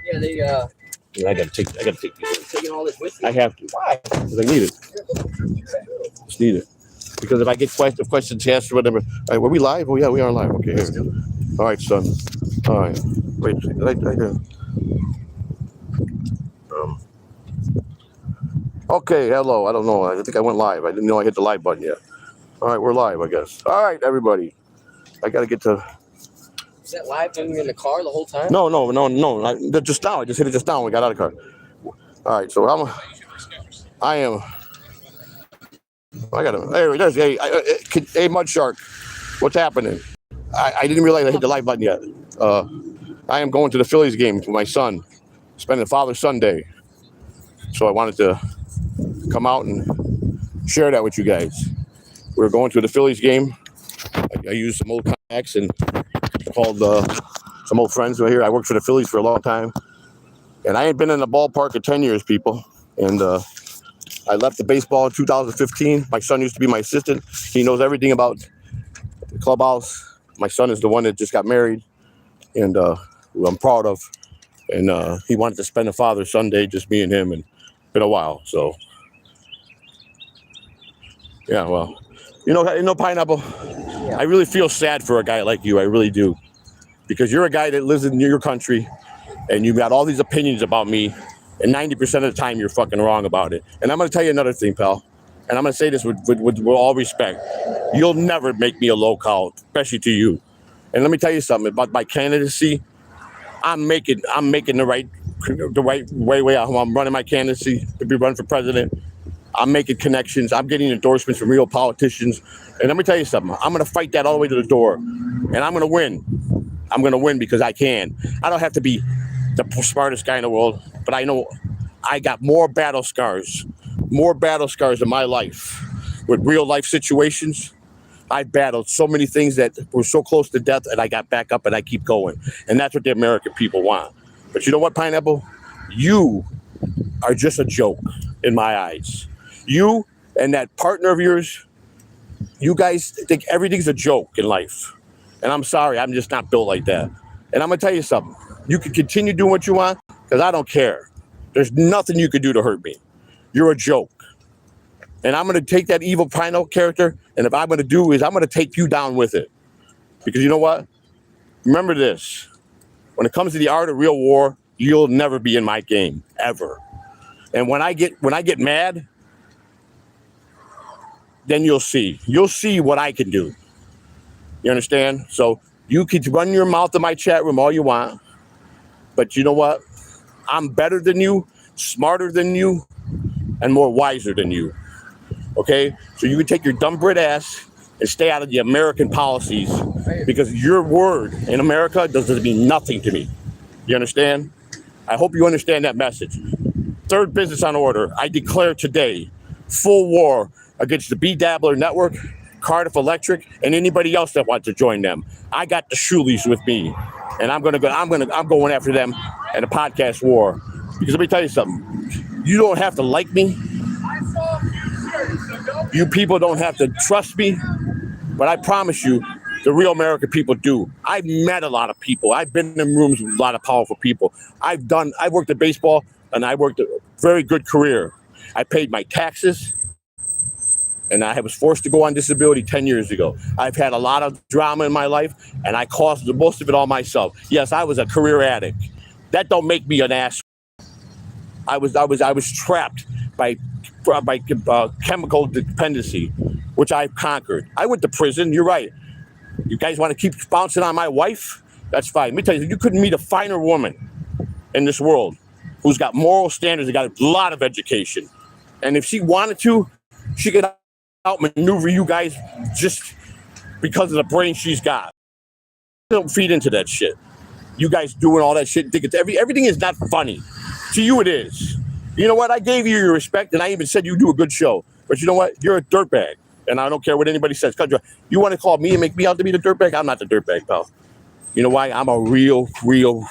Yeah, they I gotta take these. taking all this with you. I have to. Why? Because I need it. Just need it. Because if I get questions answered, whatever. All right, were we live? Oh yeah, we are live. Okay, here. All right, son. All right. Wait, right here. Okay, hello. I don't know. I think I went live. I didn't know I hit the live button yet. All right, we're live, I guess. All right, everybody. I got to get to... Is that live when you're in the car the whole time? No. Just now. I just hit it just now when we got out of the car. All right, so I am... I got to... There's hey, Mud Shark. What's happening? I didn't realize I hit the live button yet. I am going to the Phillies game with my son. Spending Father's Sunday. So I wanted to come out and share that with you guys. We're going to the Phillies game. I used some old contacts and called some old friends right here. I worked for the Phillies for a long time. And I ain't been in the ballpark in 10 years, people. And I left the baseball in 2015. My son used to be my assistant. He knows everything about the clubhouse. My son is the one that just got married. And who I'm proud of. And he wanted to spend a Father's Sunday, just me and him. And been a while, so yeah. Well, you know, Pineapple. Yeah. I really feel sad for a guy like you. I really do, because you're a guy that lives in your country, and you've got all these opinions about me, and 90% of the time you're fucking wrong about it. And I'm gonna tell you another thing, pal. And I'm gonna say this with all respect. You'll never make me a local, especially to you. And let me tell you something about my candidacy. I'm making the right way out. I'm running my candidacy to be running for president. I'm making connections. I'm getting endorsements from real politicians. And let me tell you something. I'm going to fight that all the way to the door. And I'm going to win. I'm going to win because I can. I don't have to be the smartest guy in the world, but I know I got more battle scars in my life with real life situations. I battled so many things that were so close to death, and I got back up and I keep going. And that's what the American people want. But you know what, Pineapple? You are just a joke in my eyes. You and that partner of yours, you guys think everything's a joke in life. And I'm sorry, I'm just not built like that. And I'm going to tell you something. You can continue doing what you want, because I don't care. There's nothing you can do to hurt me. You're a joke. And I'm going to take that evil Pino character, and if I'm going to do is I'm going to take you down with it. Because you know what? Remember this. When it comes to the art of real war, you'll never be in my game, ever. And when I get mad, then you'll see. You'll see what I can do. You understand? So you can run your mouth in my chat room all you want. But you know what? I'm better than you, smarter than you, and more wiser than you. Okay, so you can take your dumb Brit ass and stay out of the American policies, because your word in America doesn't mean nothing to me. You understand? I hope you understand that message. Third business on order. I declare today full war against the B Dabbler Network, Cardiff Electric, and anybody else that wants to join them. I got the Shoolies with me, and I'm going after them in a podcast war. Because let me tell you something. You don't have to like me. You people don't have to trust me, but I promise you, the real American people do. I've met a lot of people. I've been in rooms with a lot of powerful people. I've worked at baseball, and I worked a very good career. I paid my taxes, and I was forced to go on disability 10 years ago. I've had a lot of drama in my life, and I caused most of it all myself. Yes, I was a career addict. That don't make me an ass. I was trapped by chemical dependency, which I've conquered. I went to prison. You're right. You guys want to keep bouncing on my wife? That's fine. Let me tell you, you couldn't meet a finer woman in this world who's got moral standards and got a lot of education. And if she wanted to, she could outmaneuver you guys just because of the brain she's got. Don't feed into that shit. You guys doing all that shit. Think it's everything is not funny. To you, it is. You know what? I gave you your respect, and I even said you do a good show. But you know what? You're a dirtbag, and I don't care what anybody says. You want to call me and make me out to be the dirtbag? I'm not the dirtbag, pal. You know why? I'm a real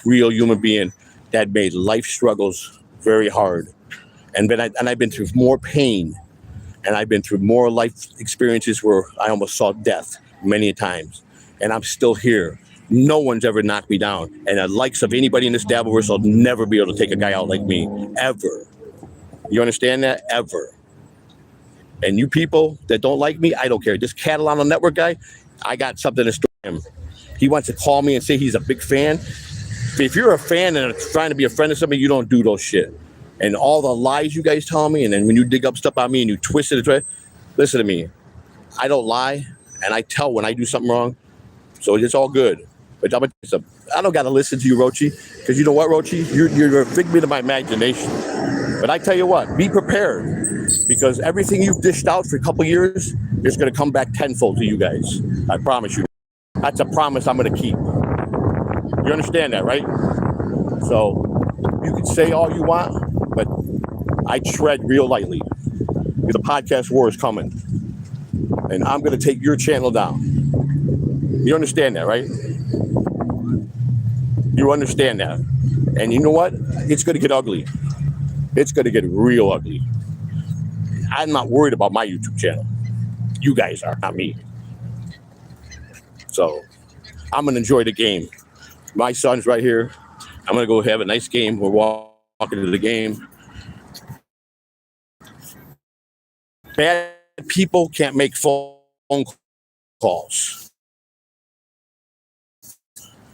human being that made life struggles very hard, and I've been through more pain, and I've been through more life experiences where I almost saw death many times, and I'm still here. No one's ever knocked me down, and the likes of anybody in this Dabbleverse will never be able to take a guy out like me, ever. You understand that? Ever. And you people that don't like me, I don't care. This Catalano Network guy, I got something to store him. He wants to call me and say he's a big fan. If you're a fan and trying to be a friend of somebody, you don't do those shit. And all the lies you guys tell me, and then when you dig up stuff on me and you twist it, listen to me. I don't lie, and I tell when I do something wrong. So it's all good. But I don't got to listen to you, Rochi, because you know what, Rochi? You're a figment of my imagination. But I tell you what, be prepared, because everything you've dished out for a couple years is going to come back tenfold to you guys. I promise you. That's a promise I'm going to keep. You understand that, right? So you can say all you want, but I tread real lightly. The podcast war is coming, and I'm going to take your channel down. You understand that, right? You understand that. And you know what? It's going to get ugly. It's going to get real ugly. I'm not worried about my YouTube channel. You guys are, not me. So I'm going to enjoy the game. My son's right here. I'm going to go have a nice game. We're walking to the game. Bad people can't make phone calls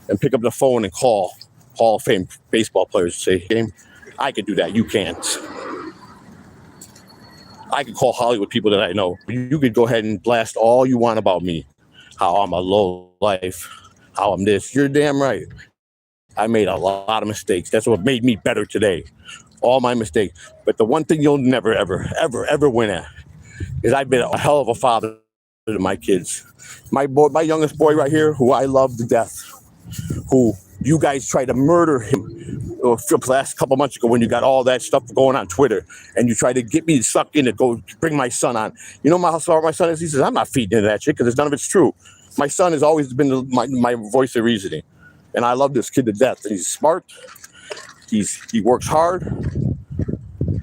and pick up the phone and call Hall of Fame baseball players and say, "Game, I could do that. You can't." I could call Hollywood people that I know. You could go ahead and blast all you want about me, how I'm a low life, how I'm this. You're damn right. I made a lot of mistakes. That's what made me better today. All my mistakes. But the one thing you'll never, ever, ever, ever win at is I've been a hell of a father to my kids. My youngest boy right here, who I love to death, who you guys tried to murder him the last couple months ago when you got all that stuff going on Twitter, and you tried to get me sucked in to go bring my son on. You know how smart my son is? He says, "I'm not feeding into that shit because none of it's true." My son has always been my voice of reasoning, and I love this kid to death. He's smart. He works hard.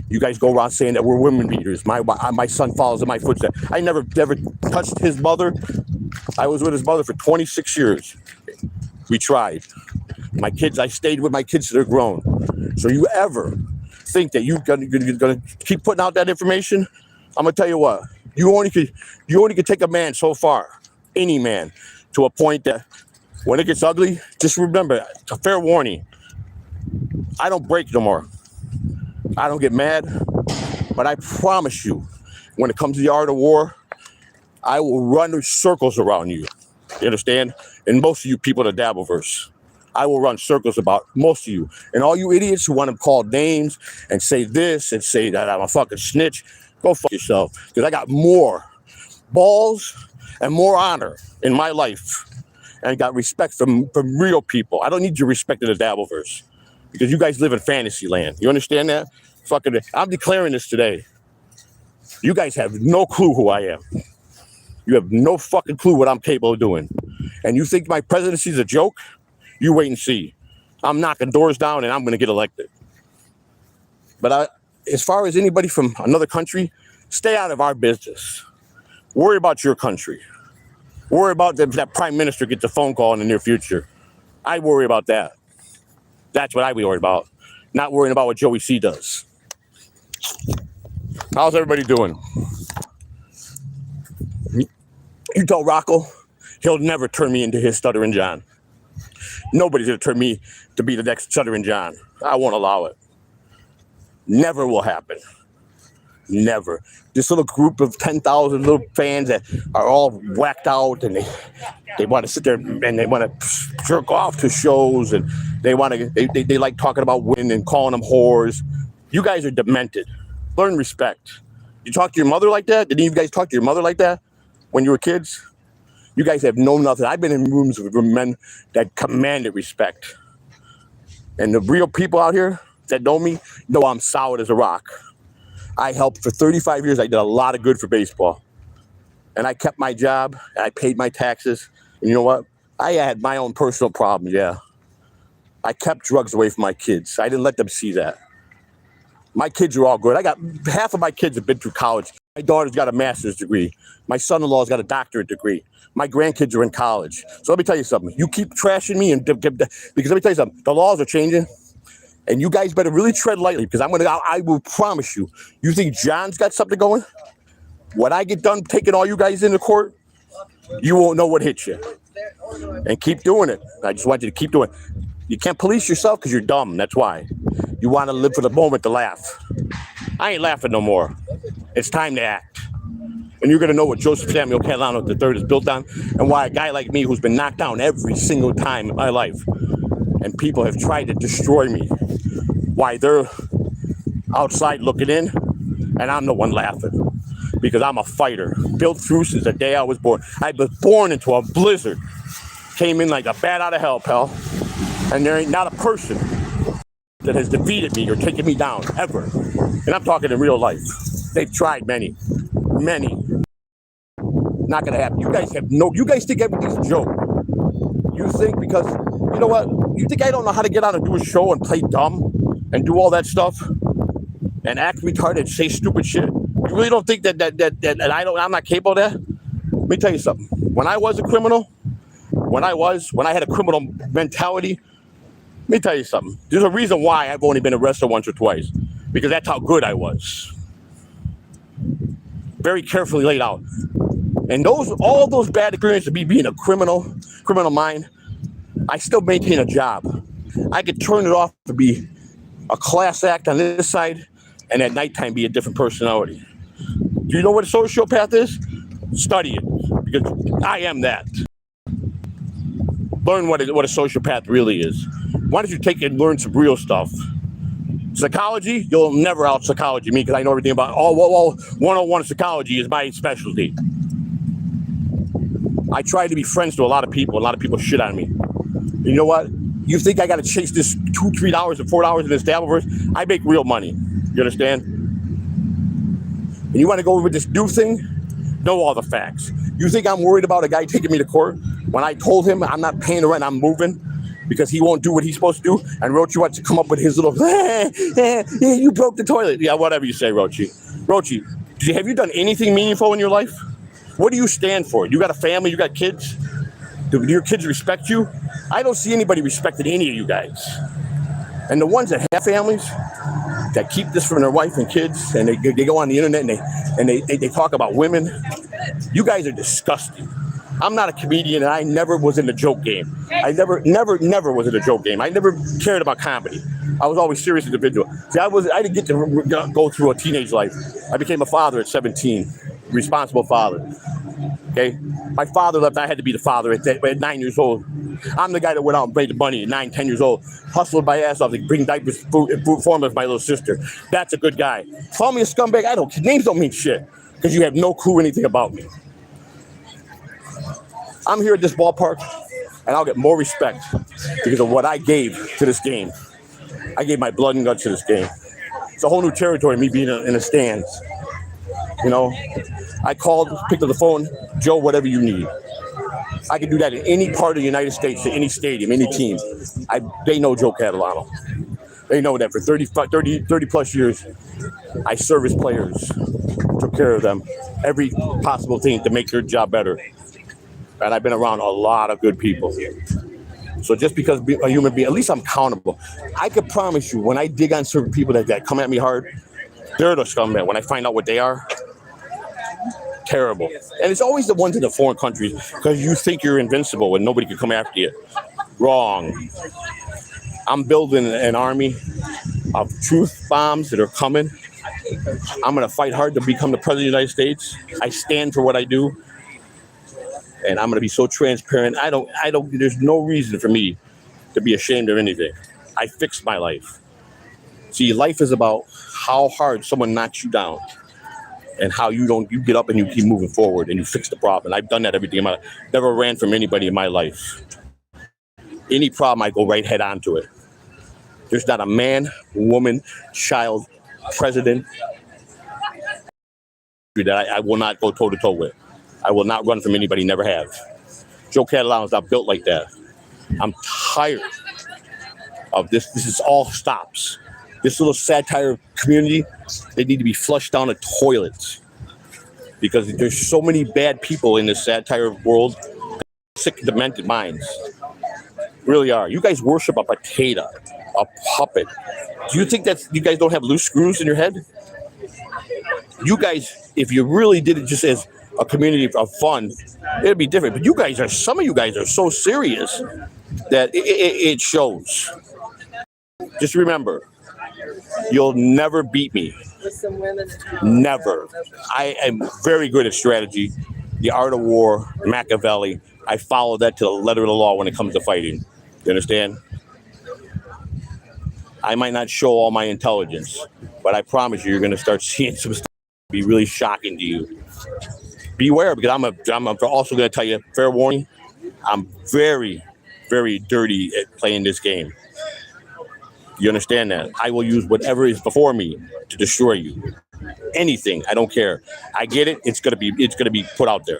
You guys go around saying that we're women beaters. My son follows in my footsteps. I never touched his mother. I was with his mother for 26 years. We tried. My kids, I stayed with my kids till they're grown. So you ever think that you're gonna keep putting out that information? I'm gonna tell you what. You only could take a man so far, any man, to a point that when it gets ugly, just remember, it's a fair warning. I don't break no more. I don't get mad, but I promise you, when it comes to the art of war, I will run circles around you. You understand? And most of you people in the Dabbleverse, I will run circles about most of you. And all you idiots who want to call names and say this and say that I'm a fucking snitch, go fuck yourself. Because I got more balls and more honor in my life. And I got respect from real people. I don't need your respect in the Dabbleverse. Because you guys live in fantasy land. You understand that? Fucking, I'm declaring this today. You guys have no clue who I am. You have no fucking clue what I'm capable of doing. And you think my presidency is a joke? You wait and see. I'm knocking doors down and I'm going to get elected. But as far as anybody from another country, stay out of our business. Worry about your country. Worry about that prime minister gets a phone call in the near future. I worry about that. That's what I be worried about. Not worrying about what Joey C does. How's everybody doing? You tell Rocco, he'll never turn me into his Stuttering John. Nobody's going to turn me to be the next Stuttering John. I won't allow it. Never will happen. Never. This little group of 10,000 little fans that are all whacked out, and they want to sit there and they want to jerk off to shows, and they like talking about women and calling them whores. You guys are demented. Learn respect. You talk to your mother like that? Didn't you guys talk to your mother like that when you were kids? You guys have known nothing. I've been in rooms with men that commanded respect. And the real people out here that know me know I'm solid as a rock. I helped for 35 years. I did a lot of good for baseball. And I kept my job, and I paid my taxes. And you know what? I had my own personal problems, yeah. I kept drugs away from my kids. I didn't let them see that. My kids are all good. I got half of my kids have been through college. My daughter's got a master's degree. My son-in-law's got a doctorate degree. My grandkids are in college. So let me tell you something. You keep trashing me because let me tell you something. The laws are changing, and you guys better really tread lightly because I will promise you. You think John's got something going? When I get done taking all you guys into court, you won't know what hit you. And keep doing it. I just want you to keep doing it. You can't police yourself because you're dumb. That's why. You want to live for the moment to laugh. I ain't laughing no more. It's time to act. And you're going to know what Joseph Samuel Catalano III is built on and why a guy like me who's been knocked down every single time in my life and people have tried to destroy me, why they're outside looking in and I'm the one laughing because I'm a fighter, built through since the day I was born. I was born into a blizzard, came in like a bat out of hell, pal, and there ain't not a person that has defeated me or taken me down ever. And I'm talking in real life. They've tried many. Not gonna happen. You guys think everything's a joke. You think because, you know what? You think I don't know how to get on and do a show and play dumb and do all that stuff and act retarded and say stupid shit? You really don't think that I'm not capable of that? Let me tell you something. When I was a criminal, when I had a criminal mentality, let me tell you something. There's a reason why I've only been arrested once or twice, because that's how good I was. Very carefully laid out. And all those bad experiences of me being a criminal mind, I still maintain a job. I could turn it off to be a class act on this side and at nighttime be a different personality. Do you know what a sociopath is? Study it, because I am that. Learn what a sociopath really is. Why don't you take it and learn some real stuff? Psychology, you'll never out psychology me because I know everything about 101 psychology is my specialty. I try to be friends to a lot of people. A lot of people shit on me. You know what? You think I got to chase this $2, $3, and $4 in this Dabbleverse? I make real money. You understand? And you want to go with this new thing? Know all the facts. You think I'm worried about a guy taking me to court when I told him I'm not paying the rent, I'm moving because he won't do what he's supposed to do? And Rochi wants to come up with his little, you broke the toilet. Yeah, whatever you say, Rochi. Rochi, have you done anything meaningful in your life? What do you stand for? You got a family? You got kids? Do your kids respect you? I don't see anybody respecting any of you guys. And the ones that have families that keep this from their wife and kids, and they go on the internet and they talk about women, you guys are disgusting. I'm not a comedian, and I never was in the joke game. I never was in a joke game. I never cared about comedy. I was always a serious individual. See, I didn't get to go through a teenage life. I became a father at 17, responsible father. Okay, my father left. I had to be the father at 9 years old. I'm the guy that went out and made the money at 9, 10 years old, hustled my ass off to bring diapers, food formula to my little sister. That's a good guy. Call me a scumbag. Names don't mean shit because you have no clue anything about me. I'm here at this ballpark, and I'll get more respect because of what I gave to this game. I gave my blood and guts to this game. It's a whole new territory, me being in the stands. You know, I called, picked up the phone, Joe, whatever you need. I can do that in any part of the United States, to any stadium, any team. They know Joe Catalano. They know that for 30 plus years, I serviced players, took care of them, every possible thing to make their job better. And I've been around a lot of good people. So just because a human being, at least I'm accountable. I could promise you, when I dig on certain people that come at me hard, they're the scumbag. When I find out what they are, terrible. And it's always the ones in the foreign countries because you think you're invincible and nobody can come after you. Wrong. I'm building an army of truth bombs that are coming. I'm going to fight hard to become the president of the United States. I stand for what I do. And I'm going to be so transparent. There's no reason for me to be ashamed of anything. I fixed my life. See, life is about how hard someone knocks you down and how you get up and you keep moving forward and you fix the problem. And I've done that everything in my life. Never ran from anybody in my life. Any problem, I go right head on to it. There's not a man, woman, child, president that I will not go toe-to-toe with. I will not run from anybody, never have. Joe Catalano's not built like that. I'm tired of this. This is all stops. This little satire community, they need to be flushed down the toilets. because there's so many bad people in this satire world, sick, demented minds. Really are. You guys worship a potato, a puppet. Do you think that you guys don't have loose screws in your head? You guys, if you really did it just as a community of fun, it'd be different. But you guys are, some of you guys are so serious that it shows. Just remember, you'll never beat me. Never. I am very good at strategy, the art of war, Machiavelli. I follow that to the letter of the law when it comes to fighting. You understand? I might not show all my intelligence, but I promise you're going to start seeing some stuff be really shocking to you. Beware, because I'm also going to tell you, fair warning, I'm very, very dirty at playing this game. You understand that? I will use whatever is before me to destroy you. Anything, I don't care. I get it. It's gonna be put out there,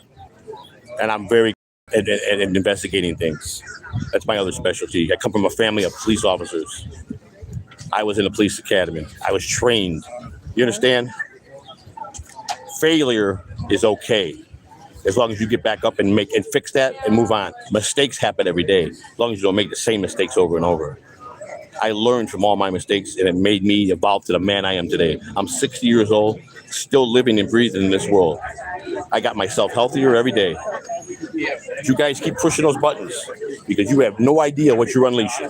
and I'm very at investigating things. That's my other specialty. I come from a family of police officers. I was in the police academy. I was trained. You understand? Failure is okay, as long as you get back up and fix that and move on. Mistakes happen every day, as long as you don't make the same mistakes over and over. I learned from all my mistakes, and it made me evolve to the man I am today. I'm 60 years old, still living and breathing in this world. I got myself healthier every day. You guys keep pushing those buttons because you have no idea what you're unleashing.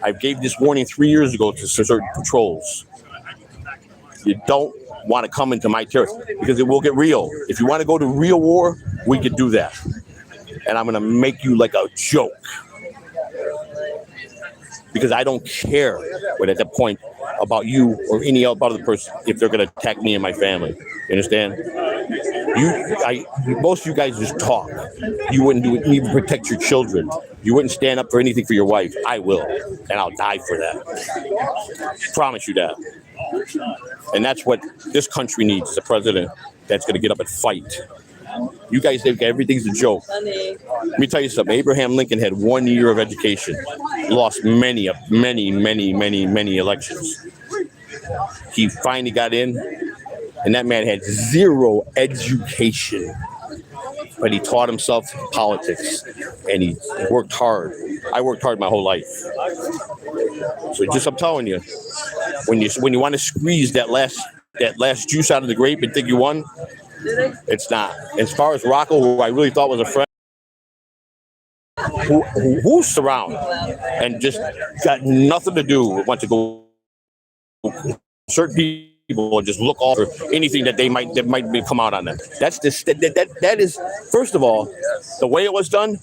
I gave this warning 3 years ago to certain patrols. You don't want to come into my territory because it will get real. If you want to go to real war, we could do that. And I'm going to make you like a joke. Because I don't care at that point about you or any other person if they're going to attack me and my family. You understand? Most of you guys just talk. You wouldn't do it, even protect your children. You wouldn't stand up for anything for your wife. I will, and I'll die for that. Promise you that. And that's what this country needs, a president that's going to get up and fight. You guys think everything's a joke. Let me tell you something. Abraham Lincoln had 1 year of education, lost many elections. He finally got in, and that man had zero education. But he taught himself politics, and he worked hard. I worked hard my whole life. So just I'm telling you, when you want to squeeze that last juice out of the grape and think you won, it's not. As far as Rocco, who I really thought was a friend, who surround and just got nothing to do with want to go certain people and just look over anything that might be come out on them. That is, first of all, the way it was done,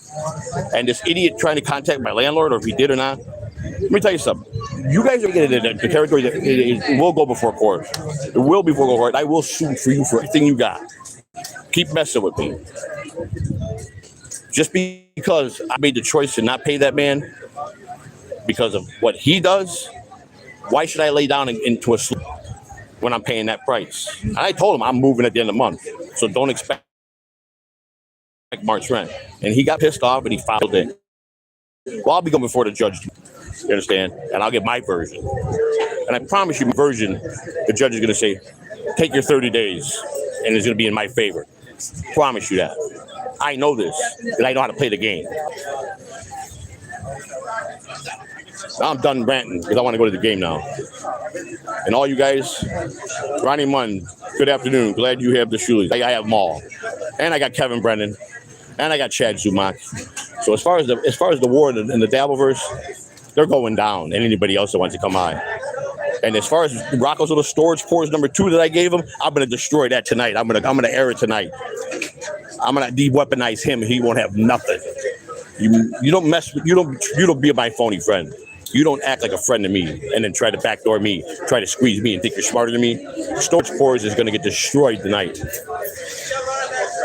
and this idiot trying to contact my landlord, or if he did or not. Let me tell you something. You guys are getting into the territory that it will go before court. It will be before court. I will sue for you for everything you got. Keep messing with me. Just because I made the choice to not pay that man because of what he does, why should I lay down into a sleep when I'm paying that price? And I told him I'm moving at the end of the month, so don't expect March rent. And he got pissed off and he filed it. Well, I'll be going before the judge. You understand? And I'll get my version. And I promise you, my version, the judge is going to say, take your 30 days, and it's going to be in my favor. Promise you that. I know this, and I know how to play the game. Now I'm done ranting because I want to go to the game now. And all you guys, Ronnie Munn, good afternoon. Glad you have the shoelies. I have them all. And I got Kevin Brennan. And I got Chad Zumak. So as far as the war in the Dabbleverse, they're going down. And anybody else that wants to come on. And as far as Rocco's little storage pores number 2 that I gave him, I'm gonna destroy that tonight. I'm gonna air it tonight. I'm gonna de-weaponize him. He won't have nothing. You don't mess with, you don't be my phony friend. You don't act like a friend to me and then try to backdoor me, try to squeeze me and think you're smarter than me. Storage pores is gonna get destroyed tonight.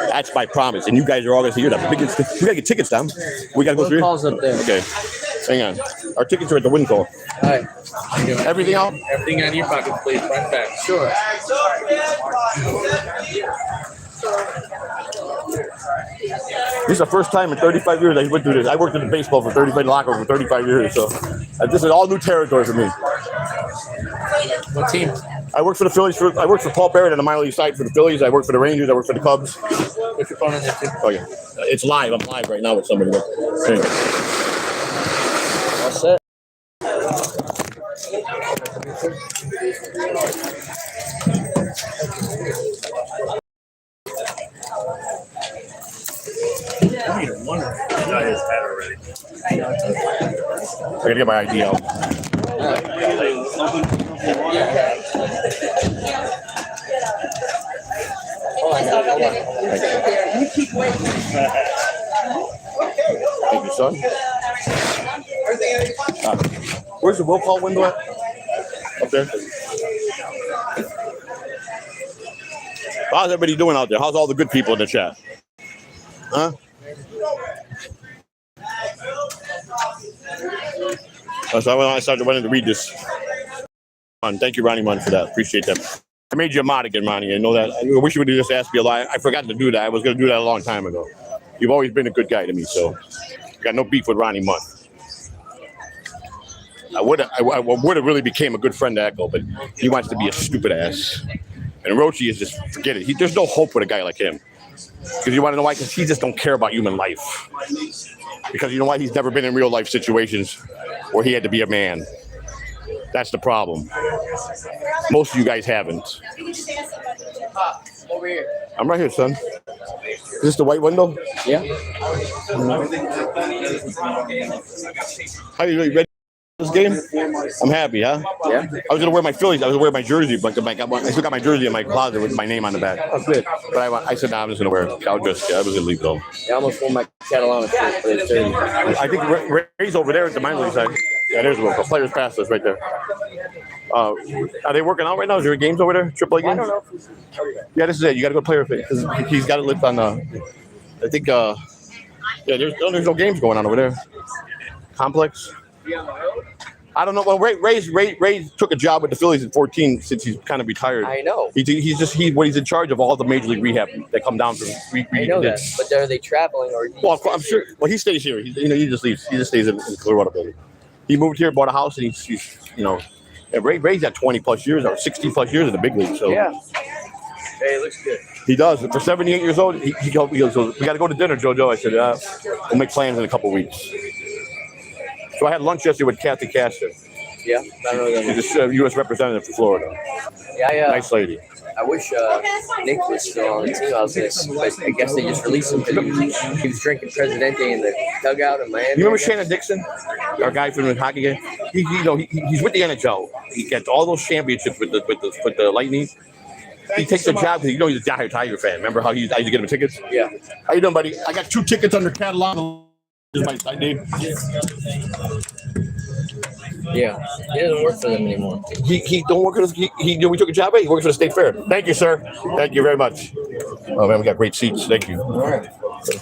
That's my promise. And you guys are all gonna see, you're the biggest. We gotta get tickets down. We gotta go through. Calls up there. Okay. Hang on. Our tickets are at the wind call. All right. Everything out? Everything on your pocket, please. Front back. Sure. This is the first time in 35 years I went through this. I worked in the baseball for 35 locker for 35 years, so this is all new territory for me. What team? I work for the Phillies. I work for Paul Barrett on the minor league side for the Phillies. I work for the Rangers. I work for the Cubs. Put your phone in there too. Oh yeah, it's live. I'm live right now with somebody. Anyway. All set. I gotta get my ID out. Thank you, son. Where's the will call window at? Up there. How's everybody doing out there? How's all the good people in the chat? Huh? So I started wanting to read this. Thank you, Ronnie Munn, for that. Appreciate that. I made you a mod again, Ronnie. I know that. I wish you would have just asked me a lot. I forgot to do that. I was going to do that a long time ago. You've always been a good guy to me, so got no beef with Ronnie Munn. I would have really became a good friend to Echo, but he wants to be a stupid ass. And Rochi is just, forget it. There's no hope with a guy like him. Because you want to know why? Because he just don't care about human life. Because you know why? He's never been in real life situations where he had to be a man. That's the problem. Most of you guys haven't. Over here. I'm right here, son. Is this the white window? Yeah. How you ready for this game? I'm happy, huh? Yeah. I was gonna wear my Phillies. I was gonna wear my jersey, but I still got my jersey in my closet with my name on the back. Oh, good. But I said, nah, I'm just gonna wear it. I was gonna leave it on. I almost wore my Catalano shirt, but it's dirty. I think Ray's over there at the minor league side. Yeah, there's the players past us right there. Are they working out right now? Is there games over there? AAA games? I don't know. Yeah, this is it. You got to go player fit because he's got it lit on. I think. Yeah, there's no games going on over there. Complex. I don't know. Well, Ray took a job with the Phillies at 14 since he's kind of retired. I know. He's in charge of all the major league rehab that come down from. I know that, but are they traveling or? Well, I'm sure. Well, he stays here. He just leaves. He just stays in Clearwater building. He moved here, bought a house, and he's Ray's got 20 plus years or 60 plus years in the big league. So yeah. Hey, it looks good. He does. For 78 years old, he goes, we got to go to dinner, JoJo. I said, we'll make plans in a couple of weeks. So I had lunch yesterday with Kathy Castor. Yeah, I don't know that. She's a U.S. representative for Florida. Yeah, nice lady. I wish Nick was still on the team. But I guess they just released him because he was drinking Presidente in the dugout in Miami. You remember Shannon Dixon, our guy from the hockey game? He's with the NHL. He gets all those championships with the Lightning. He takes a job because he's a diehard Tiger fan. Remember how he used to get him tickets? Yeah. How you doing, buddy? I got 2 tickets under Catalano. This is my side name. Yeah, he doesn't work for them anymore. He don't work for us. We took a job. He works for the state fair. Thank you, sir. Thank you very much. Oh man, we got great seats. Thank you. All right.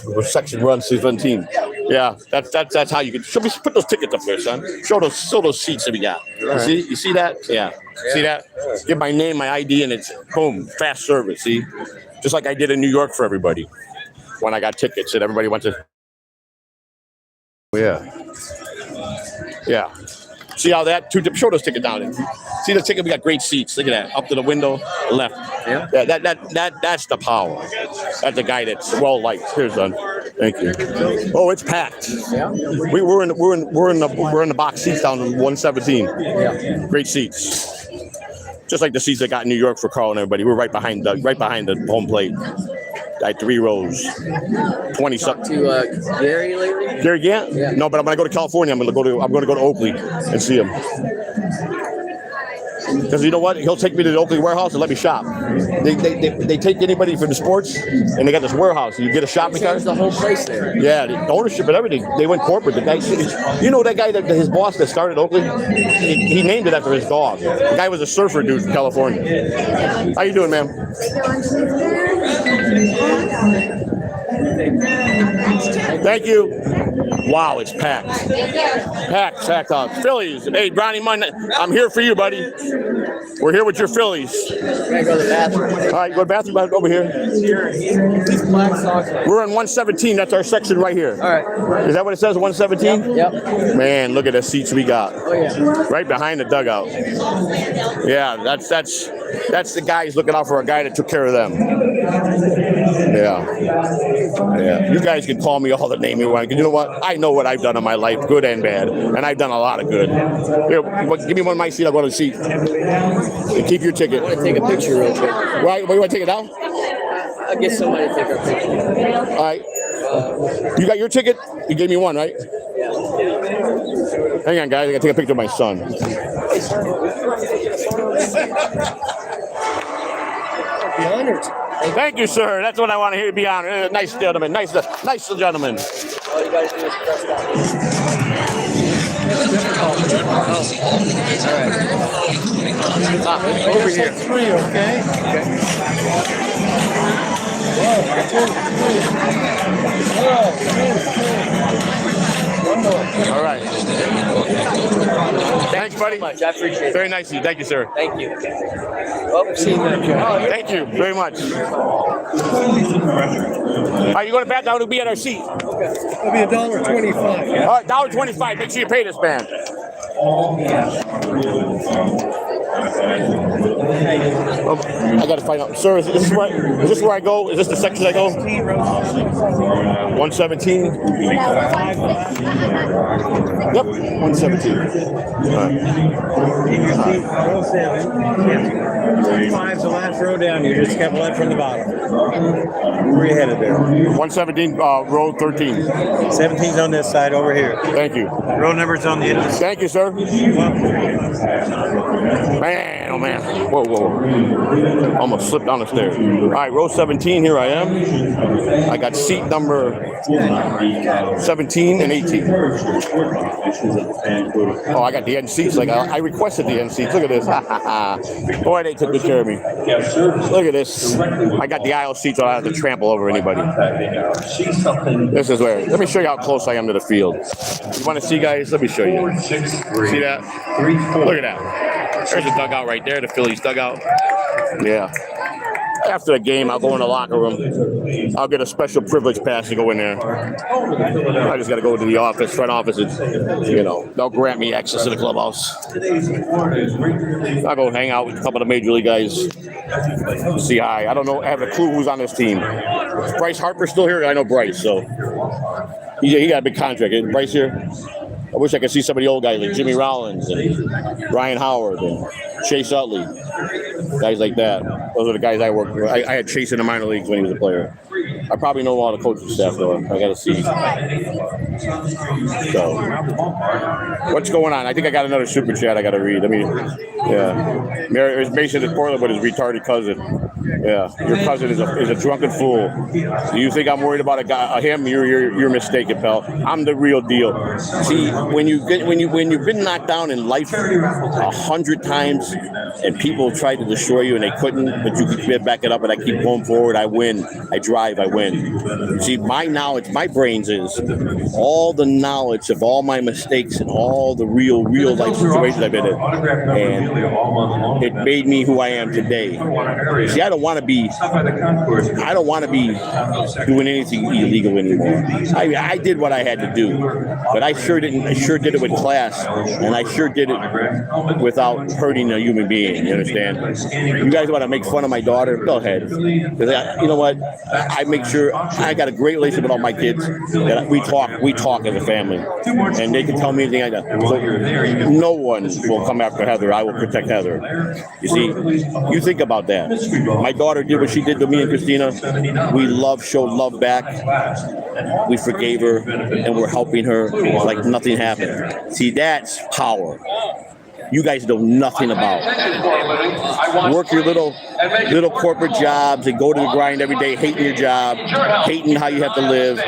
We're section run 17. Yeah, that's how you can. Show me, put those tickets up there, son. Show those seats that we got. You see that? Yeah. See that? Give my name, my ID, and it's boom, fast service. See, just like I did in New York for everybody when I got tickets and everybody went to. Yeah. Yeah. See how that? Show those tickets down. See the ticket? We got great seats. Look at that. Up to the window, left. Yeah. That's the power. That's the guy that's well liked. Here's son. Thank you. Oh, it's packed. Yeah. We're in the box seats down in 117. Yeah. Great seats. Just like the seats I got in New York for Carl and everybody. We're right behind the home plate. I had 3 rows. 20 something. To Gary lately? Gary Gant? Yeah. No, but I'm gonna go to California. I'm gonna go to Oakley and see him. Because you know what? He'll take me to the Oakley warehouse and let me shop. They take anybody from the sports and they got this warehouse. And you get a shopping cart. The whole place there. Yeah, the ownership and everything. They went corporate. The guy, that guy that his boss that started Oakley. He named it after his dog. The guy was a surfer dude from California. How you doing, ma'am? Thank you. Wow, it's packed. Packed out. Phillies. Hey, Ronnie Munn, I'm here for you, buddy. We're here with your Phillies. Gotta go to the bathroom. All right, go to the bathroom over here. We're on 117. That's our section right here. All right. Is that what it says, 117? Yep. Man, look at the seats we got. Oh, yeah. Right behind the dugout. Yeah, that's That's the guys looking out for a guy that took care of them. Yeah. You guys can call me all the name you want. You know what? I know what I've done in my life, good and bad, and I've done a lot of good. Here, give me one of my seat. I'll go to the seat. And keep your ticket. I want to take a picture real quick. Right? What, you want to take it down? I'll get somebody to take our picture. All right. You got your ticket? You gave me one, right? Hang on, guys. I got to take a picture of my son. Be honored. Thank you, sir. That's what I want to hear. Be honored. Nice gentleman. Nice gentleman. All you gotta do is press that. All right. Over here. Three, okay? All right. Thanks, buddy. Much. I appreciate it. Very nice of you. Thank you, sir. Thank you. Well, we've seen that. Thank you very much. All right, you going to bat down to be at our seat? Okay. It'll be $1.25. All right, $1.25. Make sure you pay this man. I got to find out. Sir, is this where I go? Is this the section I go? 117? Yep, 117. Row 7. 5's the last row down. You just kept left from the bottom. Where you headed there? 117, row 13. 17's on this side over here. Thank you. Row number's on the other side. Thank you, sir. Man, oh man. Whoa. Almost slipped down the stairs. All right, row 17, here I am. I got seat number 17 and 18. Oh, I got the end seats. Like I requested the end seats. Look at this. Boy, they took good care of me. Look at this. I got the aisle seats so I don't have to trample over anybody. This is where. Let me show you how close I am to the field. You want to see, guys? Let me show you. See that? Look at that. There's a dugout right there, the Phillies dugout. Yeah. After the game, I'll go in the locker room. I'll get a special privilege pass to go in there. I just got to go to the office, front office, and, they'll grant me access to the clubhouse. I'll go hang out with a couple of the major league guys. See hi. I don't know. I have a clue who's on this team. Is Bryce Harper still here? I know Bryce, so he got a big contract. Is Bryce here? I wish I could see some of the old guys like Jimmy Rollins and Ryan Howard and Chase Utley, guys like that. Those are the guys I worked with. I had Chase in the minor leagues when he was a player. I probably know all the coaching staff though. I got to see. So, what's going on? I think I got another super chat I got to read. Mason is Portland, but his retarded cousin. Yeah, your cousin is a drunken fool. Do you think I'm worried about him? You're mistaken, pal. I'm the real deal. See, when you've been knocked down in life 100 times, and people tried to destroy you and they couldn't, but you keep back it up, and I keep going forward. I win. I drive. I win. See, my knowledge, my brains is all the knowledge of all my mistakes and all the real life situations I've been in, and it made me who I am today. See, I don't want to be doing anything illegal anymore. I did what I had to do, but I sure did it with class, and I sure did it without hurting a human being. You understand? You guys want to make fun of my daughter? Go ahead. Because you know what? I make sure I got a great relationship with all my kids. That we talk as a family, and they can tell me anything I do. So no one will come after Heather. I will protect Heather. You see, you think about that. My daughter did what she did to me and Christina. We showed love back. We forgave her, and we're helping her like nothing happened. See, that's power. You guys know nothing about. Work your little corporate jobs and go to the grind every day, hating your job, hating how you have to live.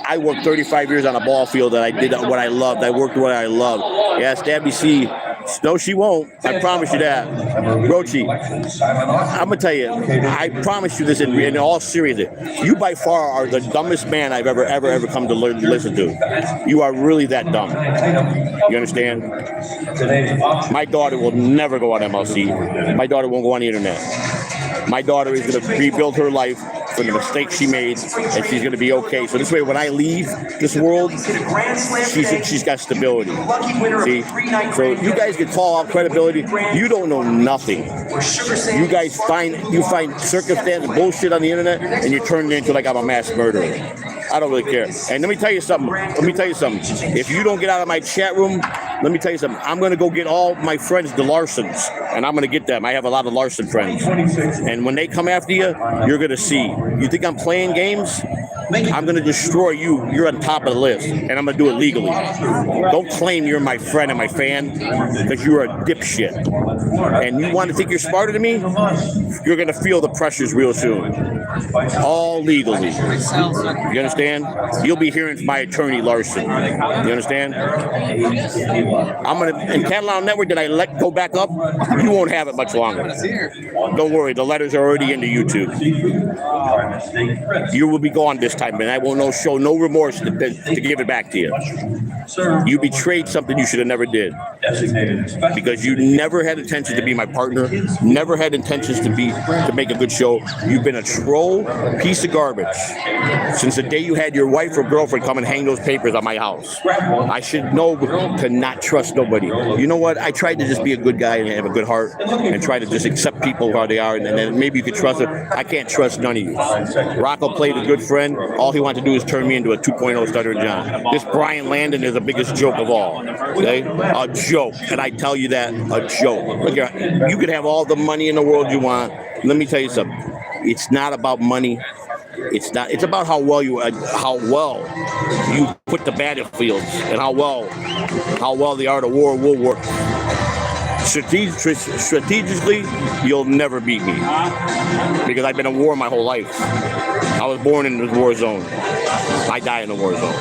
I worked 35 years on a ball field, and I did what I loved. I worked what I loved. Yeah, Stabby C. No, she won't. I promise you that. Rochi, I'm going to tell you, I promise you this in all seriousness. You by far are the dumbest man I've ever come to listen to. You are really that dumb. You understand? My daughter will never go on MLC. My daughter won't go on the internet. My daughter is going to rebuild her life from the mistakes she made, and she's going to be okay. So this way, when I leave this world, she's got stability. See? So you guys can call out credibility. You don't know nothing. You guys find circumstance and bullshit on the internet, and you turn it into like I'm a mass murderer. I don't really care. And let me tell you something. If you don't get out of my chat room, let me tell you something. I'm going to go get all my friends, the Larsons, and I'm going to get them. I have a lot of Larson friends. And when they come after you, you're going to see. You think I'm playing games? I'm going to destroy you. You're on top of the list, and I'm going to do it legally. Don't claim you're my friend and my fan because you're a dipshit. And you want to think you're smarter than me? You're going to feel the pressures real soon. All legally. You understand? You'll be hearing from my attorney, Larson. You understand? I'm going to, in Catalano Network, that I let go back up, you won't have it much longer. Don't worry, the letters are already into YouTube. You will be gone this time, and I will show no remorse to give it back to you. You betrayed something you should have never did. Because you never had intentions to be my partner, never had intentions to make a good show. You've been a troll piece of garbage since the day you had your wife or girlfriend come and hang those papers on my house. I should know to not trust nobody. You know what? I tried to just be a good guy and have a good heart and try to just accept people how they are, and then maybe you could trust them. I can't trust none of you. Rocco played a good friend. All he wanted to do is turn me into a 2.0 Stutter and John. This Brian Landon is the biggest joke of all. Okay? A joke. And I tell you that, a joke. Look, you could have all the money in the world you want. Let me tell you something. It's not about money. It's not. It's about how well you put the battlefields and how well the art of war will work. Strategically, you'll never beat me because I've been in war my whole life. I was born in the war zone. I die in the war zone.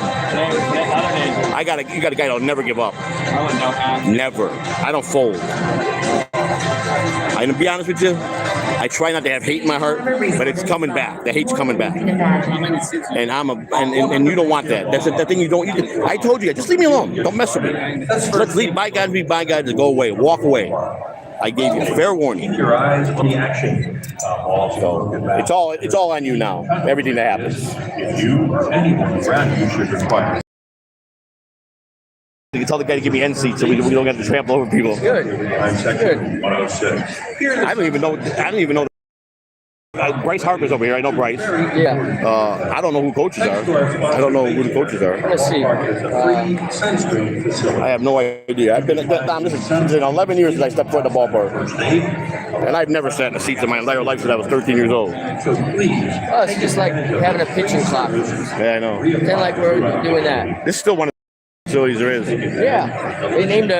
You got a guy that'll never give up. Never. I don't fold. I'm gonna be honest with you. I try not to have hate in my heart, but it's coming back. The hate's coming back, and and you don't want that. That's the thing you don't. I told you, just leave me alone. Don't mess with me. Let's leave bygones be bygones and go away. Walk away. I gave you fair warning. So it's all on you now. Everything that happens. You can tell the guy to give me end seats so we don't have to trample over people. Good. I don't even know. Bryce Harper's over here. I know Bryce. Yeah. I don't know who coaches are. I don't know who the coaches are. Let's see. I have no idea. I've been at that time. This is 11 years since I stepped foot in the ballpark. And I've never sat in a seat in my entire life since I was 13 years old. Oh, it's just like having a pitching clock. Yeah, I know. Kind of like we're doing that. This is still one of the facilities there is. Yeah. They renamed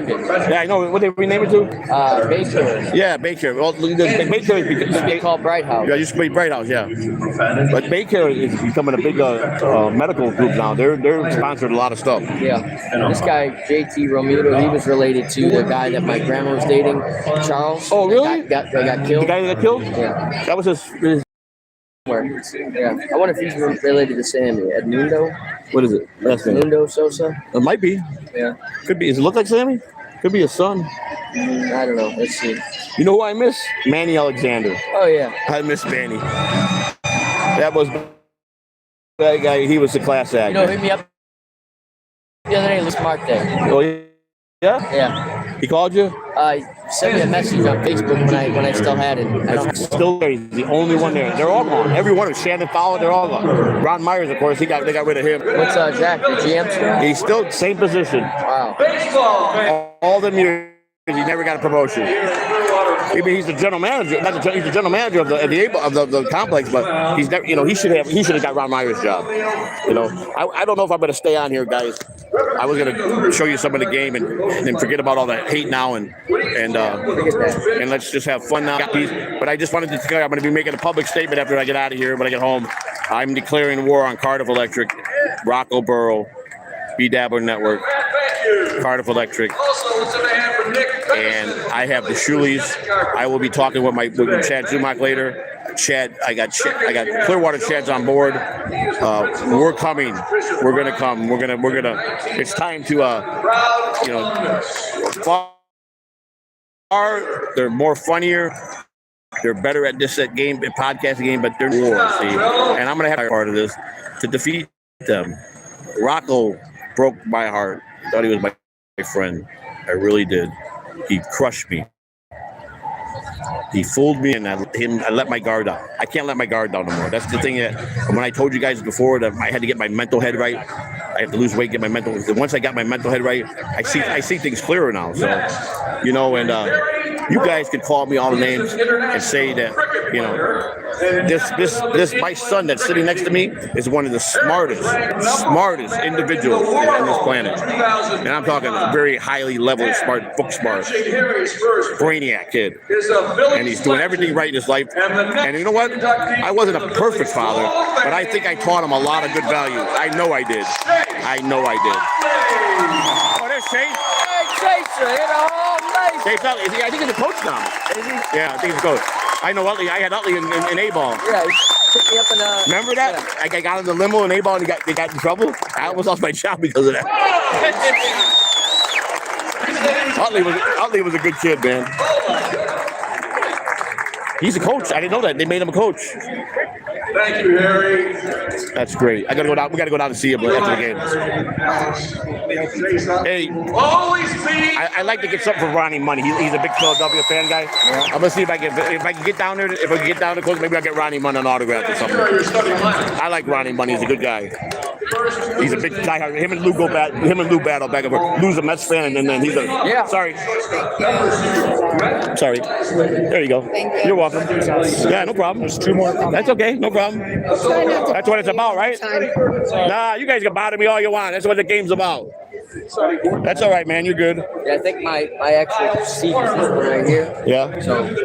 it. Yeah, I know. What they rename it to? Baker. Yeah, Baker. Well, Baker is They call Bright House. Yeah, it used to be Bright House, yeah. But Baker is becoming a big medical group now. They're sponsored a lot of stuff. Yeah. This guy, JT Romero, he was related to the guy that my grandma was dating, Charles. Oh, really? That got killed. The guy that got killed? Yeah. That was his Yeah. I wonder if he's related to Sammy. Edmundo? What is it? Last name? Edmundo Sosa? It might be. Yeah. Could be. Does it look like Sammy? Could be his son. I don't know. Let's see. You know who I miss? Manny Alexander. Oh, yeah. I miss Manny. That guy. He was the class act. You know, hit me up the other day, Mark Day. Oh, yeah? Yeah. He called you? He sent me a message on Facebook when I still had it. Still there. He's the only one there. They're all gone. Every one of them. Shannon Fowler, they're all gone. Ron Myers, of course, they got rid of him. What's Jack, the GM still? He's still same position. Wow. All them years, he never got a promotion. Maybe he's the general manager. He's the general manager of the complex, but he's never. He should have got Ron Myers' job. I don't know if I'm going to stay on here, guys. I was going to show you some of the game and then forget about all that hate now and let's just have fun now. But I just wanted to declare I'm going to be making a public statement after I get out of here. When I get home, I'm declaring war on Cardiff Electric, Rocco Burrow, B-Dabbler Network, Cardiff Electric, and I have the Shuleys. I will be talking with Chad Zumach later. Chad, I got Clearwater Chad's on board. We're coming. We're gonna come. We're gonna. It's time to they're more funnier. They're better at this game, podcasting game, but they're war. See, and I'm gonna have part of this to defeat them. Rocco broke my heart. I thought he was my friend. I really did. He crushed me. He fooled me, and I let my guard down. I can't let my guard down no more. That's the thing that when I told you guys before that I had to get my mental head right. I have to lose weight, get my mental. Once I got my mental head right, I see things clearer now. So, you know, and you guys can call me all the names and say that, you know, this my son that's sitting next to me is one of the smartest individuals on this planet, and I'm talking very highly level smart, book smart, brainiac kid, and he's doing everything right in his life. And you know what? I wasn't a perfect father, but I think I taught him a lot of good values. I know I did. Oh, there's Chase. Hey, Chase, Chase Utley. I think he's a coach now. Is he? Yeah, I think he's a coach. I know Utley. I had Utley in A-ball. Yeah, he picked me up in Remember that? Yeah. I got in the limo in A-ball and they got in trouble. I almost lost my job because of that. Utley was a good kid, man. He's a coach. I didn't know that. They made him a coach. Thank you, Harry. That's great. I gotta go down. We gotta go down and see him after the game. Hey, I like to get something for Ronnie Money. He's a big Philadelphia fan guy. Yeah. I'm gonna see if I can get down there. If I can get down there close, maybe I'll get Ronnie Money an autograph or something. I like Ronnie Money. He's a good guy. He's a big guy. Him and Lou battle back and forth. Lou's a Mets fan, and then he's a Sorry. There you go. You're welcome. Yeah, no problem. There's 2 more. That's okay. No problem. That's what it's about, right? Nah, you guys can bother me all you want. That's what the game's about. That's all right, man. You're good. Yeah, I think my actual seat is right here. Yeah. So if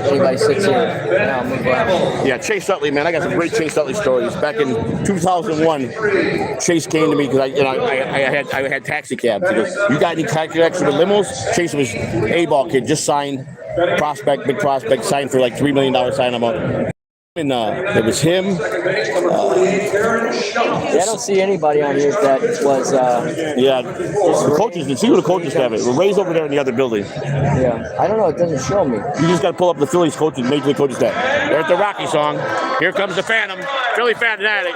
anybody sits here, now move on. Yeah, Chase Utley, man. I got some great Chase Utley stories. Back in 2001, Chase came to me because I had taxi cabs. He goes, "You got any taxi extra limos?" Chase was A-ball kid, just signed, big prospect, signed for like $3 million sign amount. And it was him. I don't see anybody on here that was. The coaches. See who the coaches have it. Ray's over there in the other building. Yeah, I don't know. It doesn't show me. You just got to pull up the Phillies coaches, major league coaches tab. There's the Rocky song. Here comes the Phantom, Philly fanatic.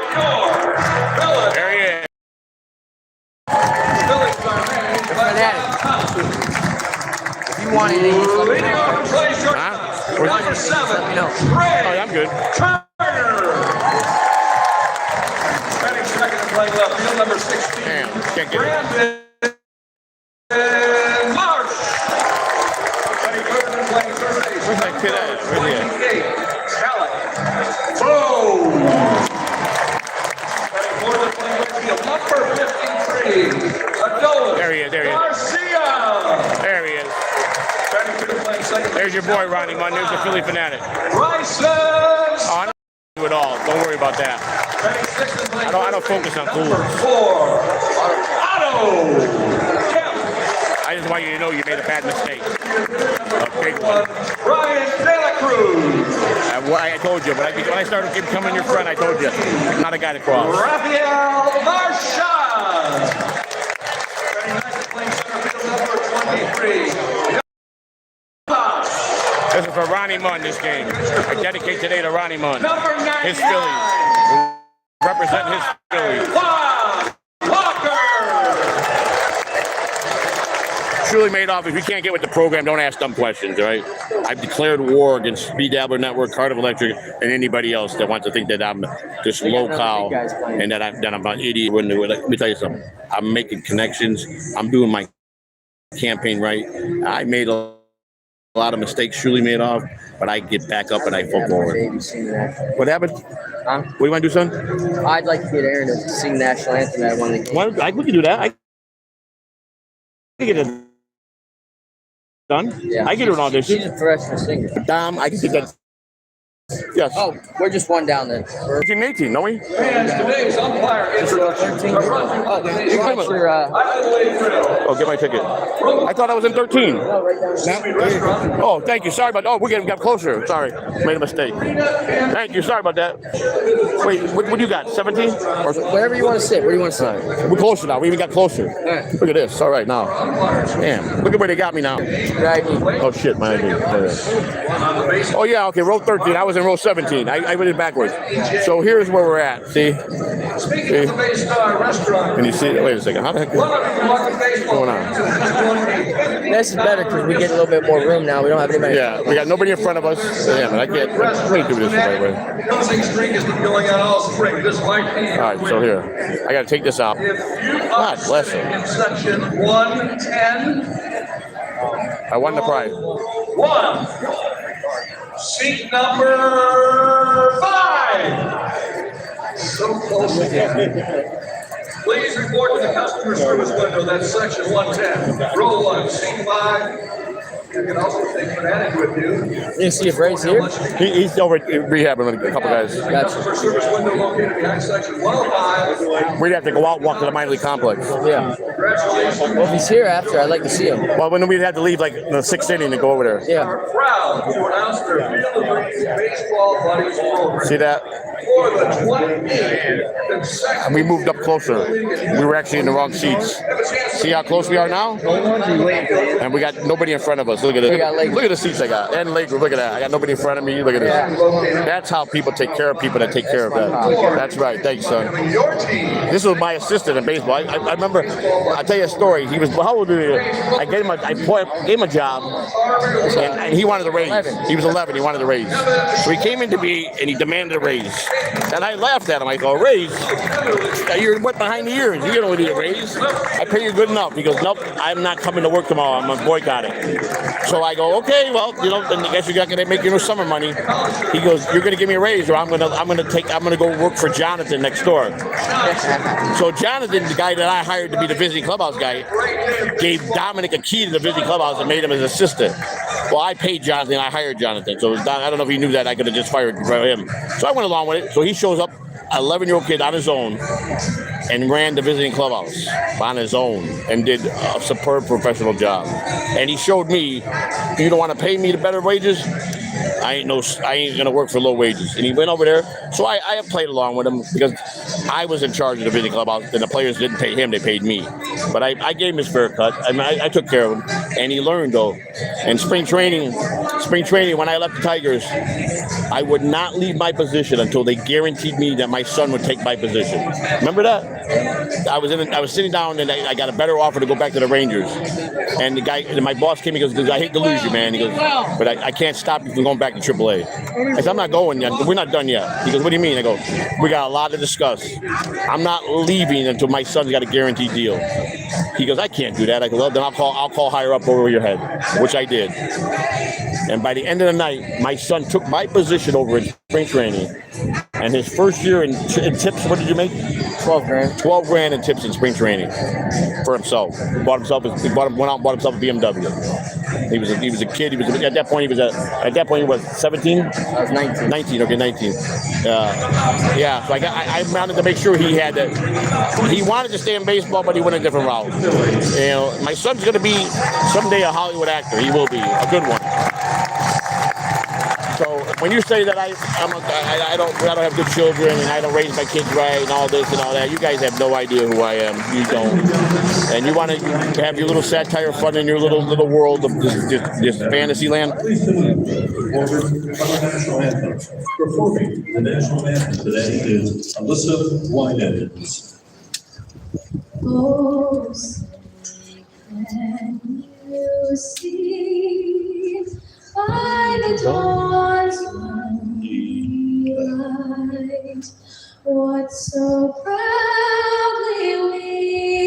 There he is. Fanatic. If you want anything, just let me know. Huh? Number 7. Let me know. Oh, yeah, I'm good. Batting second and playing left field, number 16. Damn, can't get it. Brandon Marsh. Batting third and playing third base. Where's that kid at? Where's he at? 28. Boom. Batting fourth and playing right field, number 53. Adolis. There he is. Garcia. There he is. There's your boy, Ronnie Munn. There's the Philly fanatic. Rices. Oh, I don't do it all. Don't worry about that. I don't focus on fools. 4. Otto. I just want you to know you made a bad mistake. A big one. Ryan De La Cruz. I told you, when I started becoming your friend, I told you, I'm not a guy to cross. Rafael Marchand. Playing center field, number 23. This is for Ronnie Munn, this game. I dedicate today to Ronnie Munn. Number 99. His Phillies. Represent his Phillies. Walker. Truly Madoff, if you can't get with the program, don't ask dumb questions, all right? I've declared war against Speed Dabbler Network, Cardiff Electric, and anybody else that wants to think that I'm this low-cow and that I'm an idiot. Let me tell you something. I'm making connections. I'm doing my campaign right. I made a lot of mistakes, truly made off, but I get back up and I fall forward. What happened? Huh? What do you want to do, son? I'd like to get Aaron to sing national anthem at one of the games. We can do that. I can get it done. Yeah, I get her an audition. She's a professional singer. Dom, I can get that Yes. Oh, we're just one down then. 18, don't we? And today's umpire introduction. Oh, you got your, Oh, get my ticket. I thought I was in 13. Oh, thank you. Sorry about that. Oh, we got closer. Sorry. Made a mistake. Thank you. Sorry about that. Wait, what do you got? 17? Or wherever you want to sit. Where do you want to sit? right. We're closer now. We even got closer. Right. Look at this. All right, now. Damn. Look at where they got me now. Right. Oh, shit, my ID. Oh, yeah, okay. Row 13. I was in row 17. I went in backwards. So here's where we're at. See? Speaking of the Baystar restaurant, And you see, wait a second. How the heck is what's going on? This is better because we get a little bit more room now. We don't have anybody. Yeah, we got nobody in front of us. Yeah, man, I can't do this the right way. Closing streak has been going on all spring. This might be. All right, so here. I got to take this out. If you God bless him. in section 110, I won the prize. 1. Seat number 5. So close. Please report to the customer service window. That's section 110. Row 1, seat 5. You can also take Fanatic with you. You see if Ray's here? He's over rehabbing with a couple guys. Customer service window located behind section 105. We'd have to go out and walk to the minor league complex. Yeah. Congratulations. Well, if he's here after, I'd like to see him. Well, when we'd have to leave like in the 6th inning to go over there. Yeah. Are proud to announce their Field of Dreams Baseball Buddies program. See that? For the 28th consecutive. We moved up closer. We were actually in the wrong seats. See how close we are now? And we got nobody in front of us. Look at it. Look at the seats I got. And Lakewood, look at that. I got nobody in front of me. Look at this. That's how people take care of people that take care of that. That's right. Thanks, son. Your team. This was my assistant in baseball. I remember, I'll tell you a story. He was, how old was he? I gave him a job, and he wanted a raise. He was 11. He wanted a raise. So he came into me, and he demanded a raise. And I laughed at him. I go, a raise? You're wet behind the ears. You don't need a raise. I pay you good enough. He goes, nope, I'm not coming to work tomorrow. I'm going to boycott it. So I go, okay, well, then I guess you're not going to make your summer money. He goes, you're going to give me a raise, or I'm going to go work for Jonathan next door. So Jonathan, the guy that I hired to be the visiting clubhouse guy, gave Dominic a key to the visiting clubhouse and made him his assistant. Well, I paid Jonathan. I hired Jonathan. So I don't know if he knew that. I could have just fired him. So I went along with it. So he shows up, an 11-year-old kid on his own, and ran the visiting clubhouse on his own and did a superb professional job. And he showed me, you don't want to pay me the better wages? I ain't gonna work for low wages. And he went over there. So I have played along with him because I was in charge of the visiting clubhouse, and the players didn't pay him; they paid me. But I gave him his fair cut. I took care of him, and he learned though. And spring training, when I left the Tigers, I would not leave my position until they guaranteed me that my son would take my position. Remember that? I was sitting down, and I got a better offer to go back to the Rangers. And my boss came and goes, I hate to lose you, man. He goes, but I can't stop you from going back to AAA. I said, I'm not going yet. We're not done yet. He goes, what do you mean? I go, we got a lot to discuss. I'm not leaving until my son's got a guaranteed deal. He goes, I can't do that. I go, well, then I'll call higher up over your head, which I did. And by the end of the night, my son took my position over in spring training. And his first year in tips, what did you make? 12 grand. 12 grand in tips in spring training for himself. Went out and bought himself a BMW. He was a kid. At that point he was 17. I was 19. 19. Okay, 19. Yeah. So I wanted to make sure he had that. He wanted to stay in baseball, but he went a different route. My son's going to be someday a Hollywood actor. He will be a good one. So when you say that I don't have good children and I don't raise my kids right and all this and all that, you guys have no idea who I am. You don't. And you want to have your little satire fun in your little world of this fantasy land. Performing the national anthem today is Alyssa Winans. Oh, can you see by the dawn's early light what so proudly we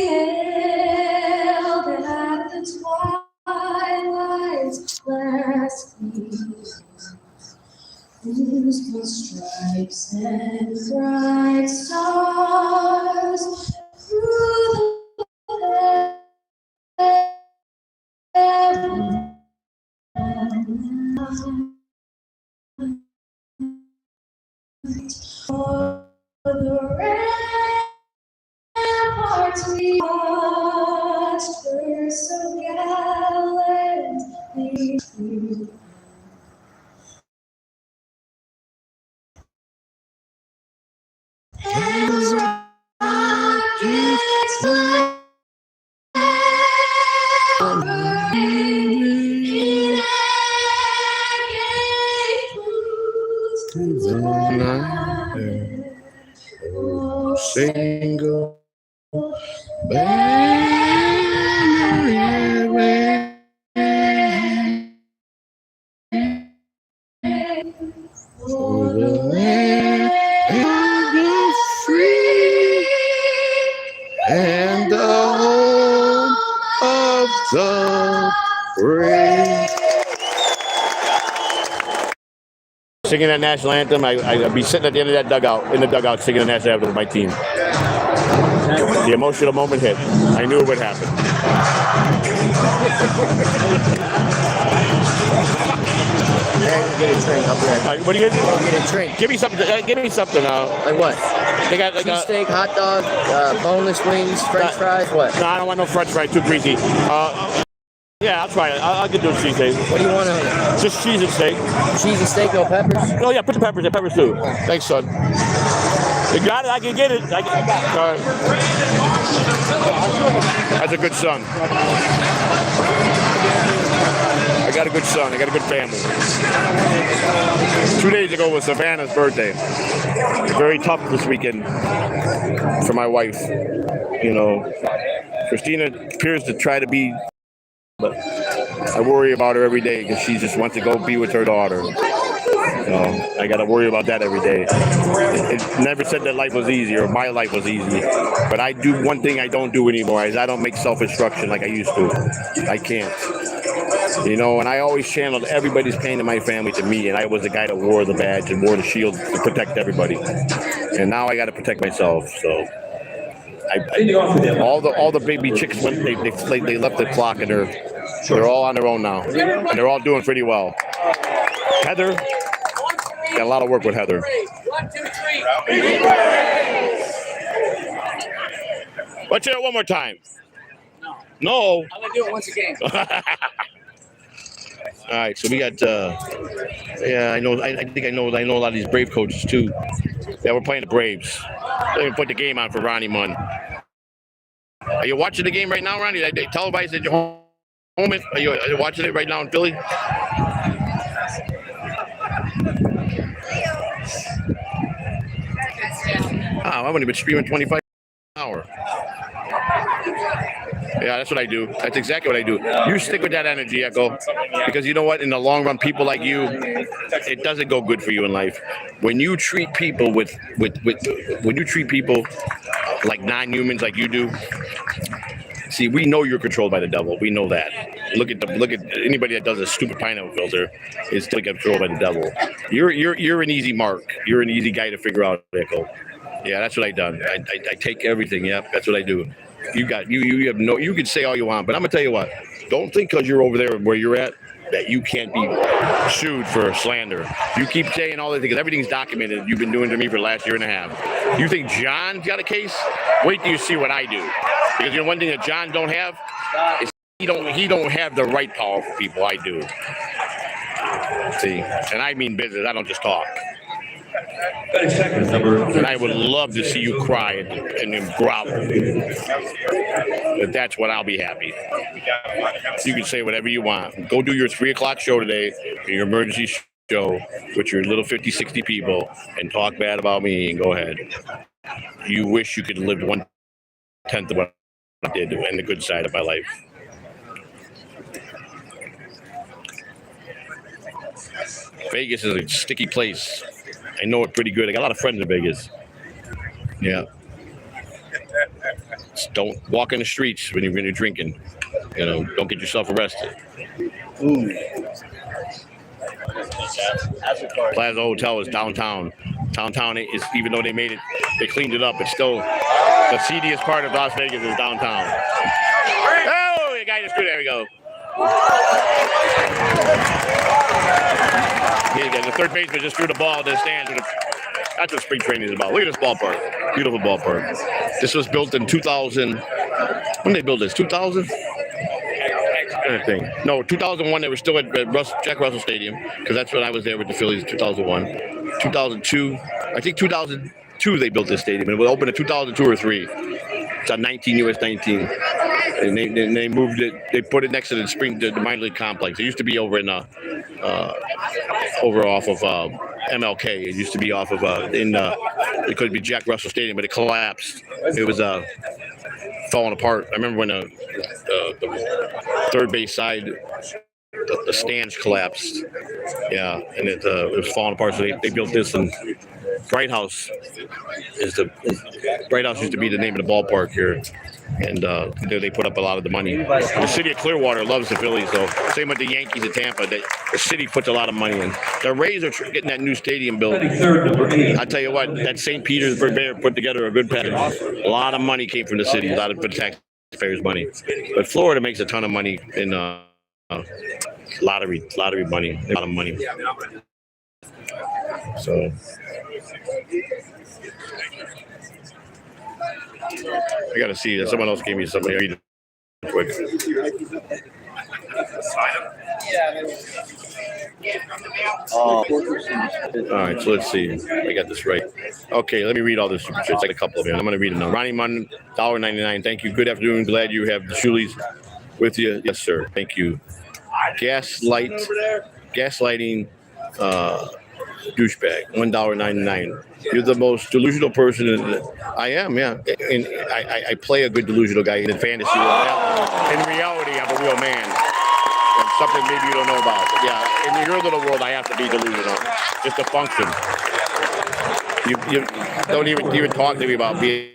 hailed at the twilight's last gleam? Whose gold stripes and bright stars through the heaven hearts we watched were so gallantly free. And those rockets fly in Single for the land of the free and the home of the brave. Singing that national anthem, I'd be sitting at the end of that dugout, in the dugout, singing the national anthem with my team. The emotional moment hit. I knew it would happen. Get a drink. I'll be right back. What do you get? Get a drink. Give me something. Give me something. Like what? They got like Cheesesteak, hot dog, boneless wings, French fries. What? No, I don't want no French fries. Too greasy. Yeah, I'll try it. I'll get those cheesesteak. What do you want on it? Just cheese and steak. Cheese and steak, no peppers? Oh yeah, put the peppers in. Peppers too. Thanks, son. You got it. I can get it. That's a good son. I got a good son. I got a good family. 2 days ago was Savannah's birthday. Very tough this weekend for my wife. You know, Christina appears to try to be, but I worry about her every day because she just wants to go be with her daughter. So I got to worry about that every day. It never said that life was easy or my life was easy. But I do one thing I don't do anymore is I don't make self-instruction like I used to. I can't. You know, and I always channeled everybody's pain in my family to me, and I was the guy that wore the badge and wore the shield to protect everybody. And now I got to protect myself. So all the baby chicks went. They left the clock, and they're all on their own now, and they're all doing pretty well. Heather, got a lot of work with Heather. 1, 2, 3. Let's hear it one more time. No. I'm gonna do it once again. All right, so we got. Yeah, I know. I think I know a lot of these Brave coaches too. Yeah, we're playing the Braves. They even put the game on for Ronnie Munn. Are you watching the game right now, Ronnie? They televised at your home. Are you watching it right now in Philly? Oh, I've only been streaming 25 an hour. Yeah, that's what I do. That's exactly what I do. You stick with that energy, Echo, because you know what? In the long run, people like you, it doesn't go good for you in life. When you treat people when you treat people like non-humans, like you do. See, we know you're controlled by the devil. We know that. Look at anybody that does a stupid pineapple filter is still controlled by the devil. You're an easy mark. You're an easy guy to figure out, Echo. Yeah, that's what I done. I take everything. Yep, that's what I do. You have no. You can say all you want, but I'm gonna tell you what. Don't think because you're over there where you're at that you can't be sued for slander. You keep saying all that because everything's documented. You've been doing to me for the last year and a half. You think John's got a case? Wait till you see what I do. Because you know one thing that John don't have is he don't have the right powerful people. I do. See, and I mean business. I don't just talk. 30 seconds, number. And I would love to see you cry and grovel. But that's when I'll be happy. You can say whatever you want. Go do your 3 o'clock show today, your emergency show with your little 50, 60 people and talk bad about me and go ahead. You wish you could live 1/10 of what I did and the good side of my life. Vegas is a sticky place. I know it pretty good. I got a lot of friends in Vegas. Yeah. Just don't walk in the streets when you're drinking. You know, don't get yourself arrested. Ooh. Plaza Hotel is downtown. Downtown is, even though they cleaned it up, it's still the seediest part of Las Vegas is downtown. Oh, the guy just threw. There we go. Yeah, the third baseman just threw the ball to the stands. That's what spring training is about. Look at this ballpark. Beautiful ballpark. This was built in 2000. When did they build this? 2000? Thing. No, 2001. They were still at Jack Russell Stadium because that's when I was there with the Phillies. 2001, 2002. I think 2002 they built this stadium. It was open in 2002 or 3. It's on 19 US 19, and they moved it. They put it next to the minor league complex. It used to be over in over off of MLK. It used to be off of it could be Jack Russell Stadium, but it collapsed. It was falling apart. I remember when the third base side, the stands collapsed. Yeah, and it was falling apart. So they built this, and Bright House Bright House used to be the name of the ballpark here, and they put up a lot of the money. The city of Clearwater loves the Phillies, though. Same with the Yankees of Tampa. The city puts a lot of money in. The Rays are getting that new stadium built. I tell you what, that St. Petersburg Bear put together a good package. A lot of money came from the city, a lot of the taxpayers' money. But Florida makes a ton of money in lottery money, a lot of money. So I gotta see that someone else gave me something. Read it quick. All right, so let's see. I got this right. Okay, let me read all this super chats. Like a couple of them. I'm gonna read them now. Ronnie Munn, $1.99. Thank you. Good afternoon. Glad you have the Shuleys with you. Yes, sir. Thank you. Gaslighting. Douchebag, $1.99. You're the most delusional person. I am, yeah. And I play a good delusional guy in fantasy. In reality, I'm a real man. And something maybe you don't know about. But yeah, in your little world, I have to be delusional, just to function. You don't even talk to me about being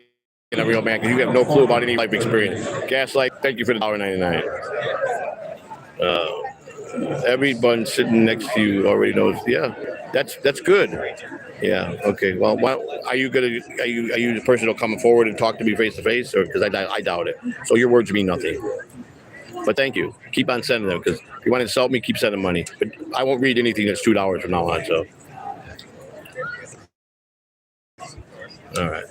a real man because you have no clue about any life experience. Gaslight, thank you for the $1.99. Everyone sitting next to you already knows. Yeah. That's good. Yeah. Okay. Well, are you the person who'll come forward and talk to me face to face, or because I doubt it. So your words mean nothing. But thank you. Keep on sending them because if you want to insult me, keep sending money. But I won't read anything that's $2 from now on. So. All right.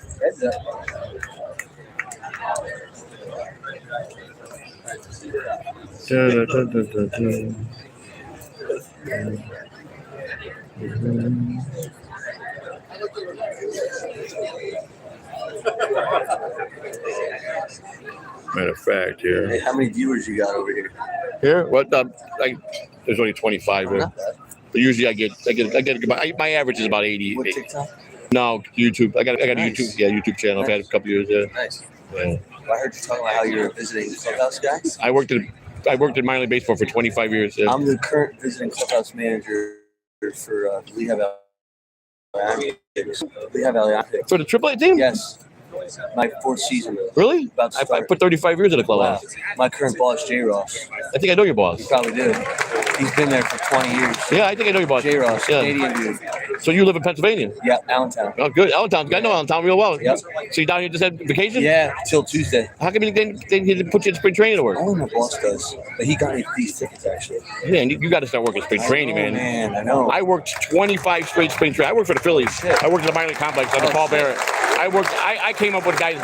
Matter of fact, here. Hey, how many viewers you got over here? Here? What? There's only 25 here. But usually I get my average is about 80. What, TikTok? No, YouTube. I got a Nice. YouTube channel. I've had a couple years. Yeah. Nice. Yeah. Well, I heard you talking about how you're visiting clubhouse guys. I worked in minor league baseball for 25 years. Yeah. I'm the current visiting clubhouse manager for Lehigh Valley. For the AAA team? Yes. My 4th season. Really? About to I start. put 35 years in the Wow. clubhouse. My current boss, J. Ross. I think I know your boss. You probably do. He's been there for 20 years. Yeah, I think I know your boss. J. Ross, Yeah. Canadian dude. So you live in Pennsylvania? Yeah, Allentown. Oh, good. Allentown. I know Allentown real well. Yep. So you down here just had vacation? Yeah, till Tuesday. How come they didn't put you in spring training to work? Only my boss does. But he got me these tickets, actually. Man, you got to start working spring training, man. Man, I know. I worked 25 straight spring training. I worked for the Phillies. Shit. I worked in the minor league complex under Paul Barrett. I came up with guys,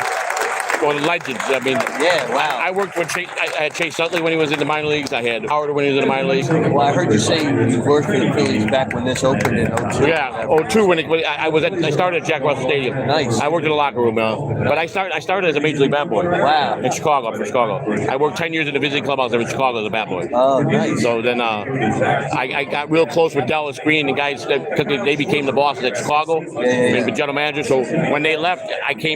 legends. I mean, Yeah, wow. I worked with I had Chase Utley when he was in the minor leagues. I had Howard when he was in the minor leagues. Well, I heard you say you worked for the Phillies back when this opened in 02. Yeah, 02 when I started at Jack Russell Stadium. Nice. I worked in the locker room, but I started as a major league bat boy. Wow. In Chicago, I'm from Chicago. I worked 10 years in the visiting clubhouse in Chicago as a bat boy. Oh, nice. So then I got real close with Dallas Green and guys because they became the bosses at Chicago and the general manager. So when they left,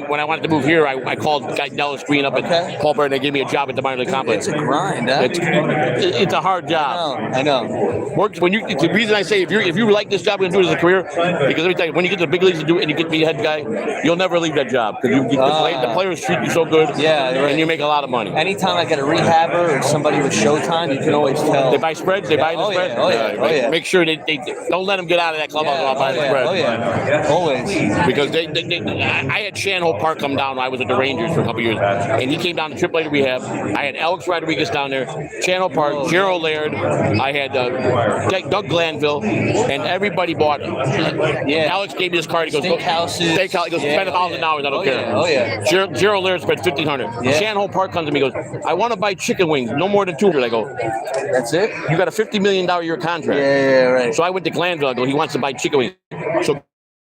when I wanted to move here, I called Dallas Green up at Paul Barrett and they gave me a job at the minor league complex. It's a grind, huh? It's a hard job. I know. Works when you. The reason I say if you like this job, you're gonna do it as a career because let me tell you, when you get to the big leagues and you get to be the head guy, you'll never leave that job because the players treat you so good. Yeah, right. And you make a lot of money. Anytime I get a rehabber or somebody with Showtime, you can always tell. They buy spreads. They buy the spread. Yeah. Make sure they don't let them get out of that clubhouse without buying the spread. Oh yeah, always. Because I had Shanhope Park come down when I was at the Rangers for a couple years. And he came down to AAA to rehab. I had Alex Rodriguez down there, Channel Park, Gerald Laird. I had Doug Glanville, and everybody bought it. Yeah. Alex gave me this card. He goes, Steakhouses. He goes, spend $1,000. I don't care. Oh yeah. Gerald Laird spent $1,500. Yeah. Shannon Park comes to me and goes, I want to buy chicken wings, no more than 200. I go, That's it? you got a $50 million a year contract. Yeah, right. So I went to Glanville. I go, he wants to buy chicken wings. So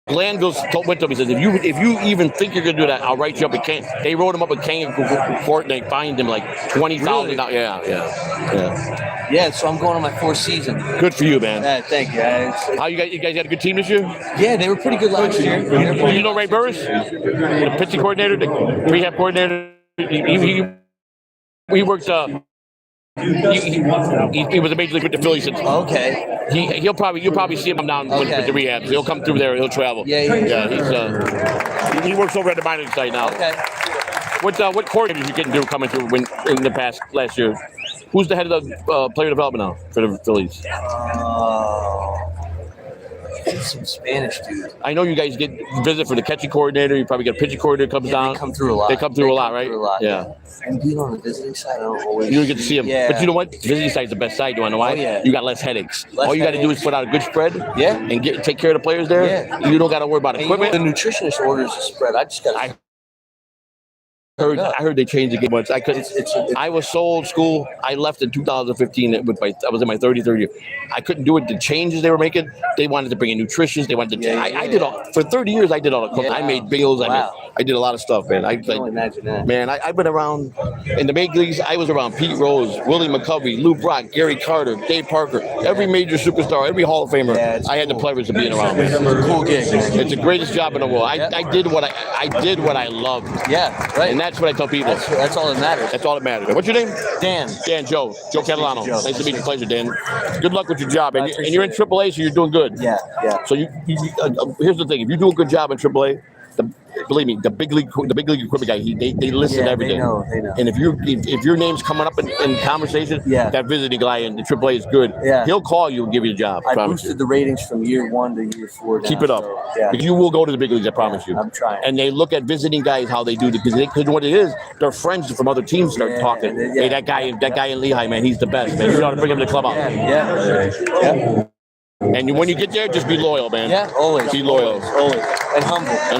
Glanville went to him. He says, if you even think you're gonna do that, I'll write you up. They wrote him up at King Court and they fined him like $20,000. Yeah, so I'm going on my 4th season. Good for you, man. Thank you, guys. How you guys had a good team this year? Yeah, they were pretty good last year. You know Ray Burris, the pitching coordinator, the rehab coordinator. He works. He was a major league with the Phillies. Okay. You'll probably see him down with the rehab. He'll come through there. He'll travel. He works over at the minor league site now. Okay. What coordinators you getting through coming through in the past last year? Who's the head of the player development now for the Phillies? Some Spanish dude. I know you guys get visit for the catching coordinator. You probably get a pitching coordinator comes down. They come through a lot. They come through a lot, right? Yeah. And being on the visiting side, I don't always. You don't get to see them. Yeah. But you know what? Visiting side's the best side. Do I know why? Oh, yeah. You got less headaches. All you got to do is put out a good spread. Yeah. And take care of the players there. Yeah. You don't got to worry about equipment. The nutritionist orders a spread. I just got. I heard they changed the game once. I couldn't. I was so old school. I left in 2015. I was in my 33rd year. I couldn't do it. The changes they were making. They wanted to bring in nutritionists. They wanted to. I did all for 30 years. I did all the cooking. I made bagels. I did a lot of stuff, man. I can only imagine that. Man, I've been around in the big leagues. I was around Pete Rose, Willie McCovey, Lou Brock, Gary Carter, Dave Parker, every major superstar, every Hall of Famer. I had the privilege of being around. It's a cool gig. It's the greatest job in the world. I did what I loved. Yeah, right. And that's what I tell people. That's all that matters. That's all that matters. What's your name? Dan, Joe Catalano. Nice to meet you. Pleasure, Dan. Good luck with your job. And you're in AAA, so you're doing good. Yeah. So here's the thing. If you do a good job in AAA, believe me, the big league equipment guy, they listen to everything. They know. And if your name's coming up in conversation, that visiting guy in the AAA is good. Yeah. He'll call you and give you a job. I boosted the ratings from year 1 to year 4. Keep it up. Because you will go to the big leagues, I promise you. I'm trying. And they look at visiting guys how they do because what it is, their friends from other teams start talking. Hey, that guy in Lehigh, man, he's the best, man. You ought to bring him to the clubhouse. Yeah. And when you get there, just be loyal, man. Yeah, always. Be loyal. Always. And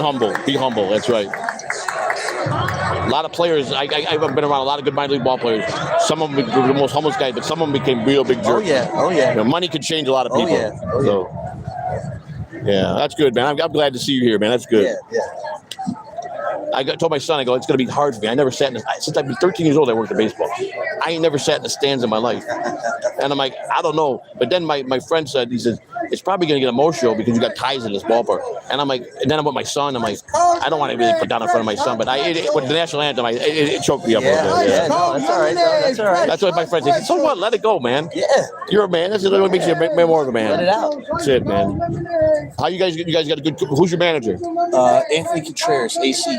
humble. Be humble. That's right. A lot of players, I've been around a lot of good minor league ball players. Some of them were the most humble guys, but some of them became real big jerks. Oh, yeah. You know, money could change a lot of people. Yeah, that's good, man. I'm glad to see you here, man. That's good. Yeah. I told my son, it's going to be hard for me. I never sat since I've been 13 years old, I worked at baseball. I ain't never sat in the stands in my life. And I'm like, I don't know. But then my friend said, he says, it's probably going to get emotional because you got ties in this ballpark. And I'm like, and then I'm with my son. I'm like, I don't want to really put down in front of my son. But with the national anthem, it choked me up a little bit. Yeah, no, that's all right. That's all right. That's what my friend said. So what? Let it go, man. Yeah. You're a man. That's what makes you more of a man. Let it out. That's it, man. How you guys got a good, who's your manager? Anthony Contreras, AC.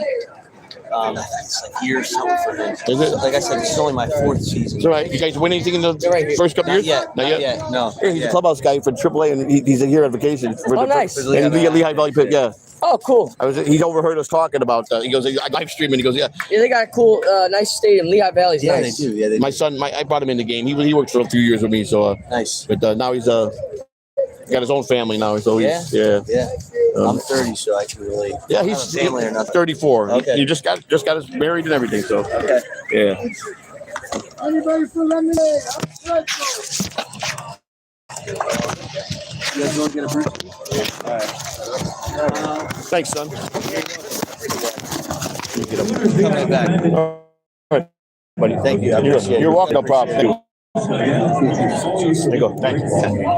It's like years something for him. Is it? Like I said, this is only my 4th season. It's all right. You guys win anything in the first couple years? Not yet. No. Yeah, he's a clubhouse guy for AAA, and he's here on vacation. Nice. And Lehigh Valley Pit, yeah. Oh, cool. He overheard us talking about he goes, I live streaming. He goes, yeah, they got a cool, nice stadium. Lehigh Valley's nice. They do. Yeah, they do. My son, I brought him in the game. He worked for a few years with me, so nice. But now he's got his own family now, so he's I'm 30, so I can relate. Yeah, he's family or nothing. 34. Okay. He just got us married and everything, so okay. Yeah. Anybody for lemonade? You guys want to get a brew? All right. Thanks, son. Come right back. All right, buddy. Thank you. You're welcome. No problem. There you go. Thank you.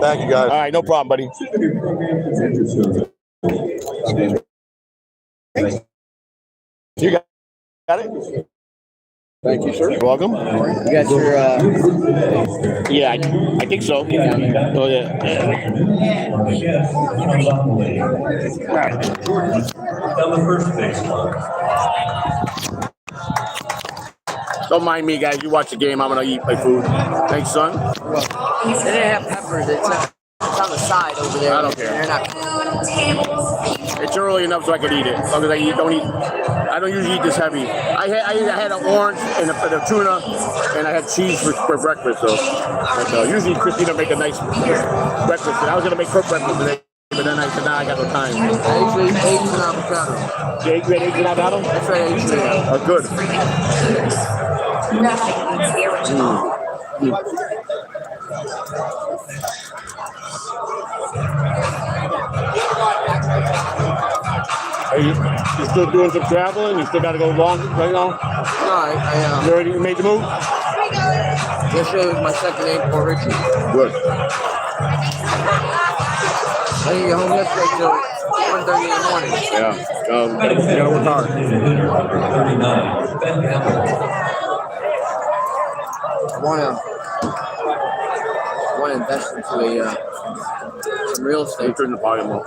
Thank you, guys. All right, no problem, buddy. You got it? Thank you, sir. You're welcome. You got your, yeah, I think so. Oh, yeah. On the first baseline. Don't mind me, guys. You watch the game. I'm going to eat my food. Thanks, son. They didn't have peppers. It's on the side. outside over there. I don't care. They're not. Food, tables, It's early enough so I can eat it. As long as I don't eat. I don't usually eat this heavy. I had an orange and a tuna, and I had cheese for breakfast. So usually Christina make a nice breakfast. And I was gonna make her breakfast today, but then I said, nah, I got no time. I actually ate eggs and avocado. You had eggs and avocado? That's right, I actually ate. Oh, good. nothing beats the original. Are you still doing some traveling? You still got to go long right now? No, I You already made the move? yesterday was my second day in Port Richard. Good. I didn't get home yesterday till 1:30 in the morning. Yeah. You got to work hard. 39. Ben Campbell. I want to invest into some real estate. Turn the volume off.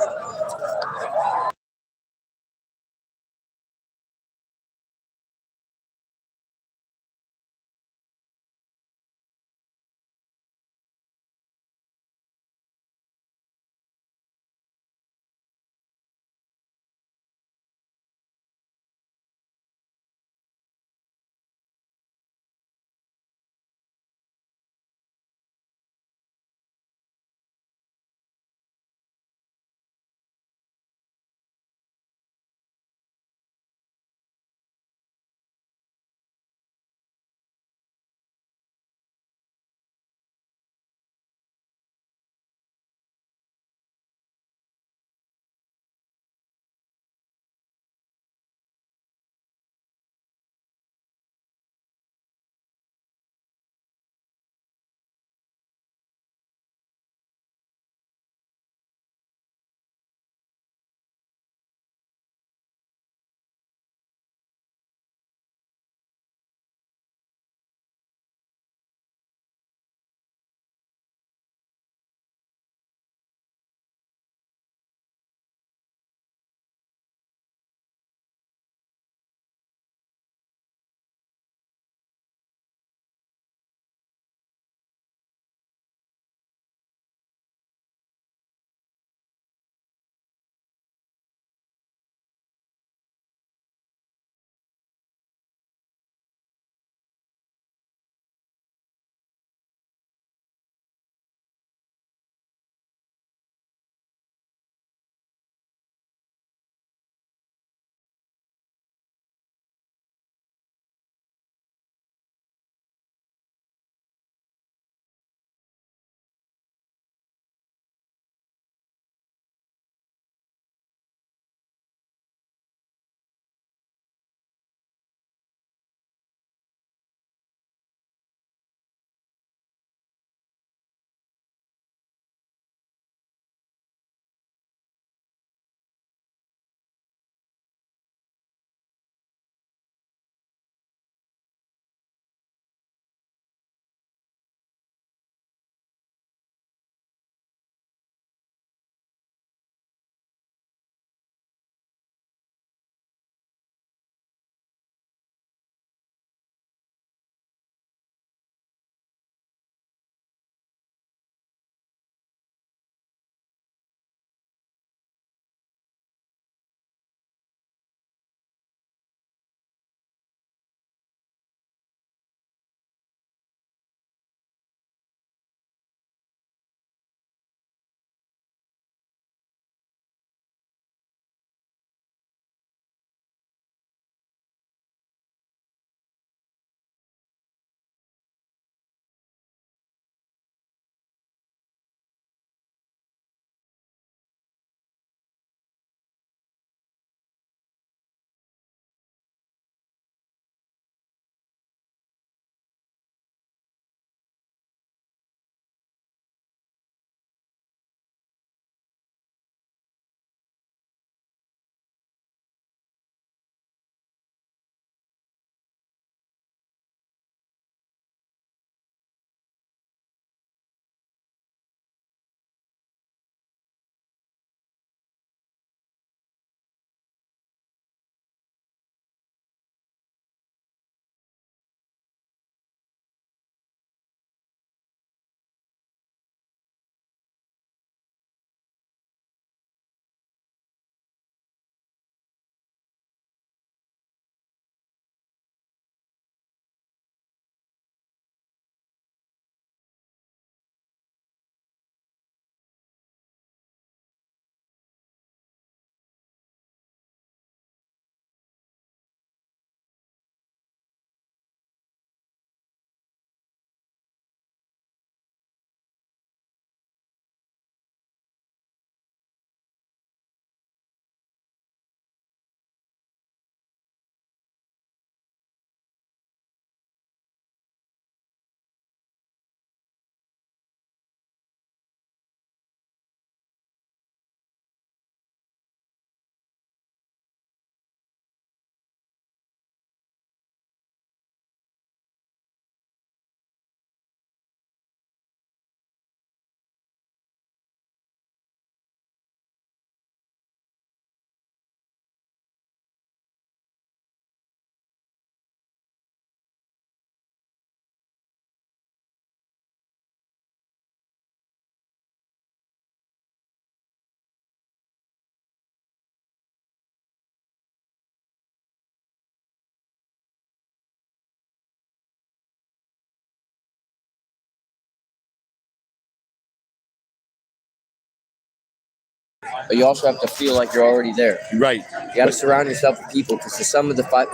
but you also have to feel like you're already there. Right. You got to surround yourself with people because the sum of the five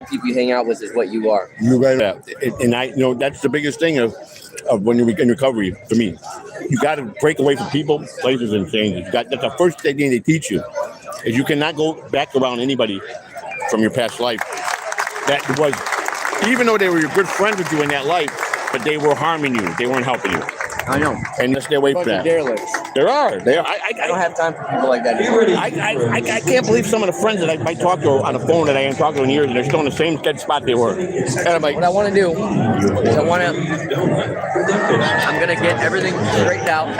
people you hang out with is what you are. You're right. And I, that's the biggest thing of when you're in recovery for me. You got to break away from people, places, and changes. That's the first thing they teach you is you cannot go back around anybody from your past life. That was, even though they were your good friends with you in that life, but they were harming you. They weren't helping you. I know. And let's stay away from that. Derelicts. There are. I don't have time for people like that anymore. I can't believe some of the friends that I might talk to on the phone that I haven't talked to in years, and they're still in the same dead spot they were. And I'm like, what I want to do is I'm going to get everything straightened out.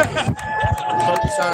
Focus on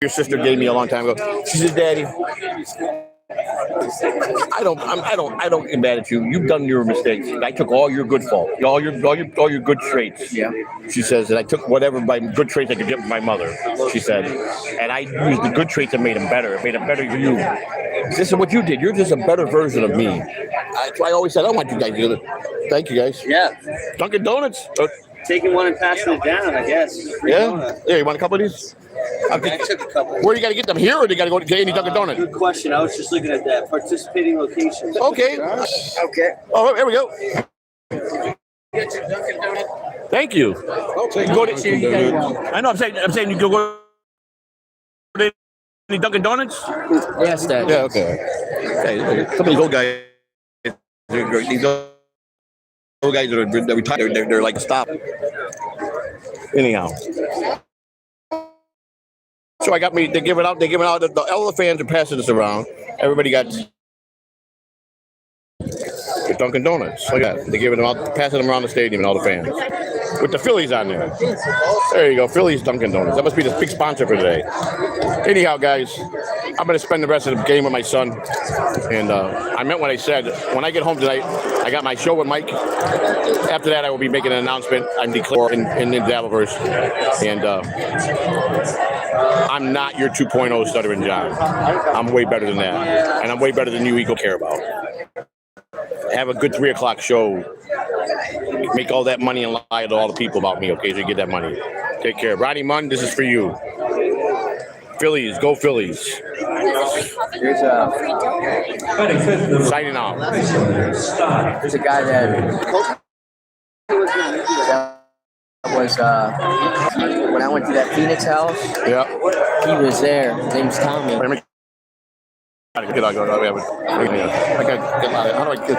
your sister gave me a long time ago. She said, "Daddy, I don't get mad at you. You've done your mistakes. I took all your good fault, all your good traits." Yeah. She says that I took whatever my good traits I could get from my mother. She said, and I used the good traits that made them better. It made them better for you. This is what you did. You're just a better version of me. That's why I always said I want you guys to do it. Thank you guys. Yeah. Dunkin' Donuts. Taking one and passing it down, I guess. Yeah. Yeah. You want a couple of these? I took a couple. Where you got to get them here, or do you got to go to any Dunkin' Donuts? Good question. I was just looking at that. Participating locations. Okay. Okay. Oh, there we go. Thank you. Okay. Go to, I know. I'm saying you go to any Dunkin' Donuts. Yes, Dad. Yeah. Okay. Hey, some of these old guys. These old guys that are retired. They're like stop. Anyhow. So I got me. They're giving out. All the fans are passing this around. Everybody got the Dunkin' Donuts. Look at that. They're giving them out, passing them around the stadium and all the fans. With the Phillies on there. There you go. Phillies Dunkin' Donuts. That must be the big sponsor for today. Anyhow, guys, I'm going to spend the rest of the game with my son. And I meant what I said. When I get home tonight, I got my show with Mike. After that, I will be making an announcement. I'm declaring in Dabbleverse. And I'm not your 2.0 Stuttering John. I'm way better than that. And I'm way better than you equal care about. Have a good 3 o'clock show. Make all that money and lie to all the people about me, okay? So you get that money. Take care. Ronnie Munn, this is for you. Phillies, go Phillies. There's Signing out. There's a guy that was when I went to that Phoenix house. Yeah. He was there. His name's Tommy. I got how do I kill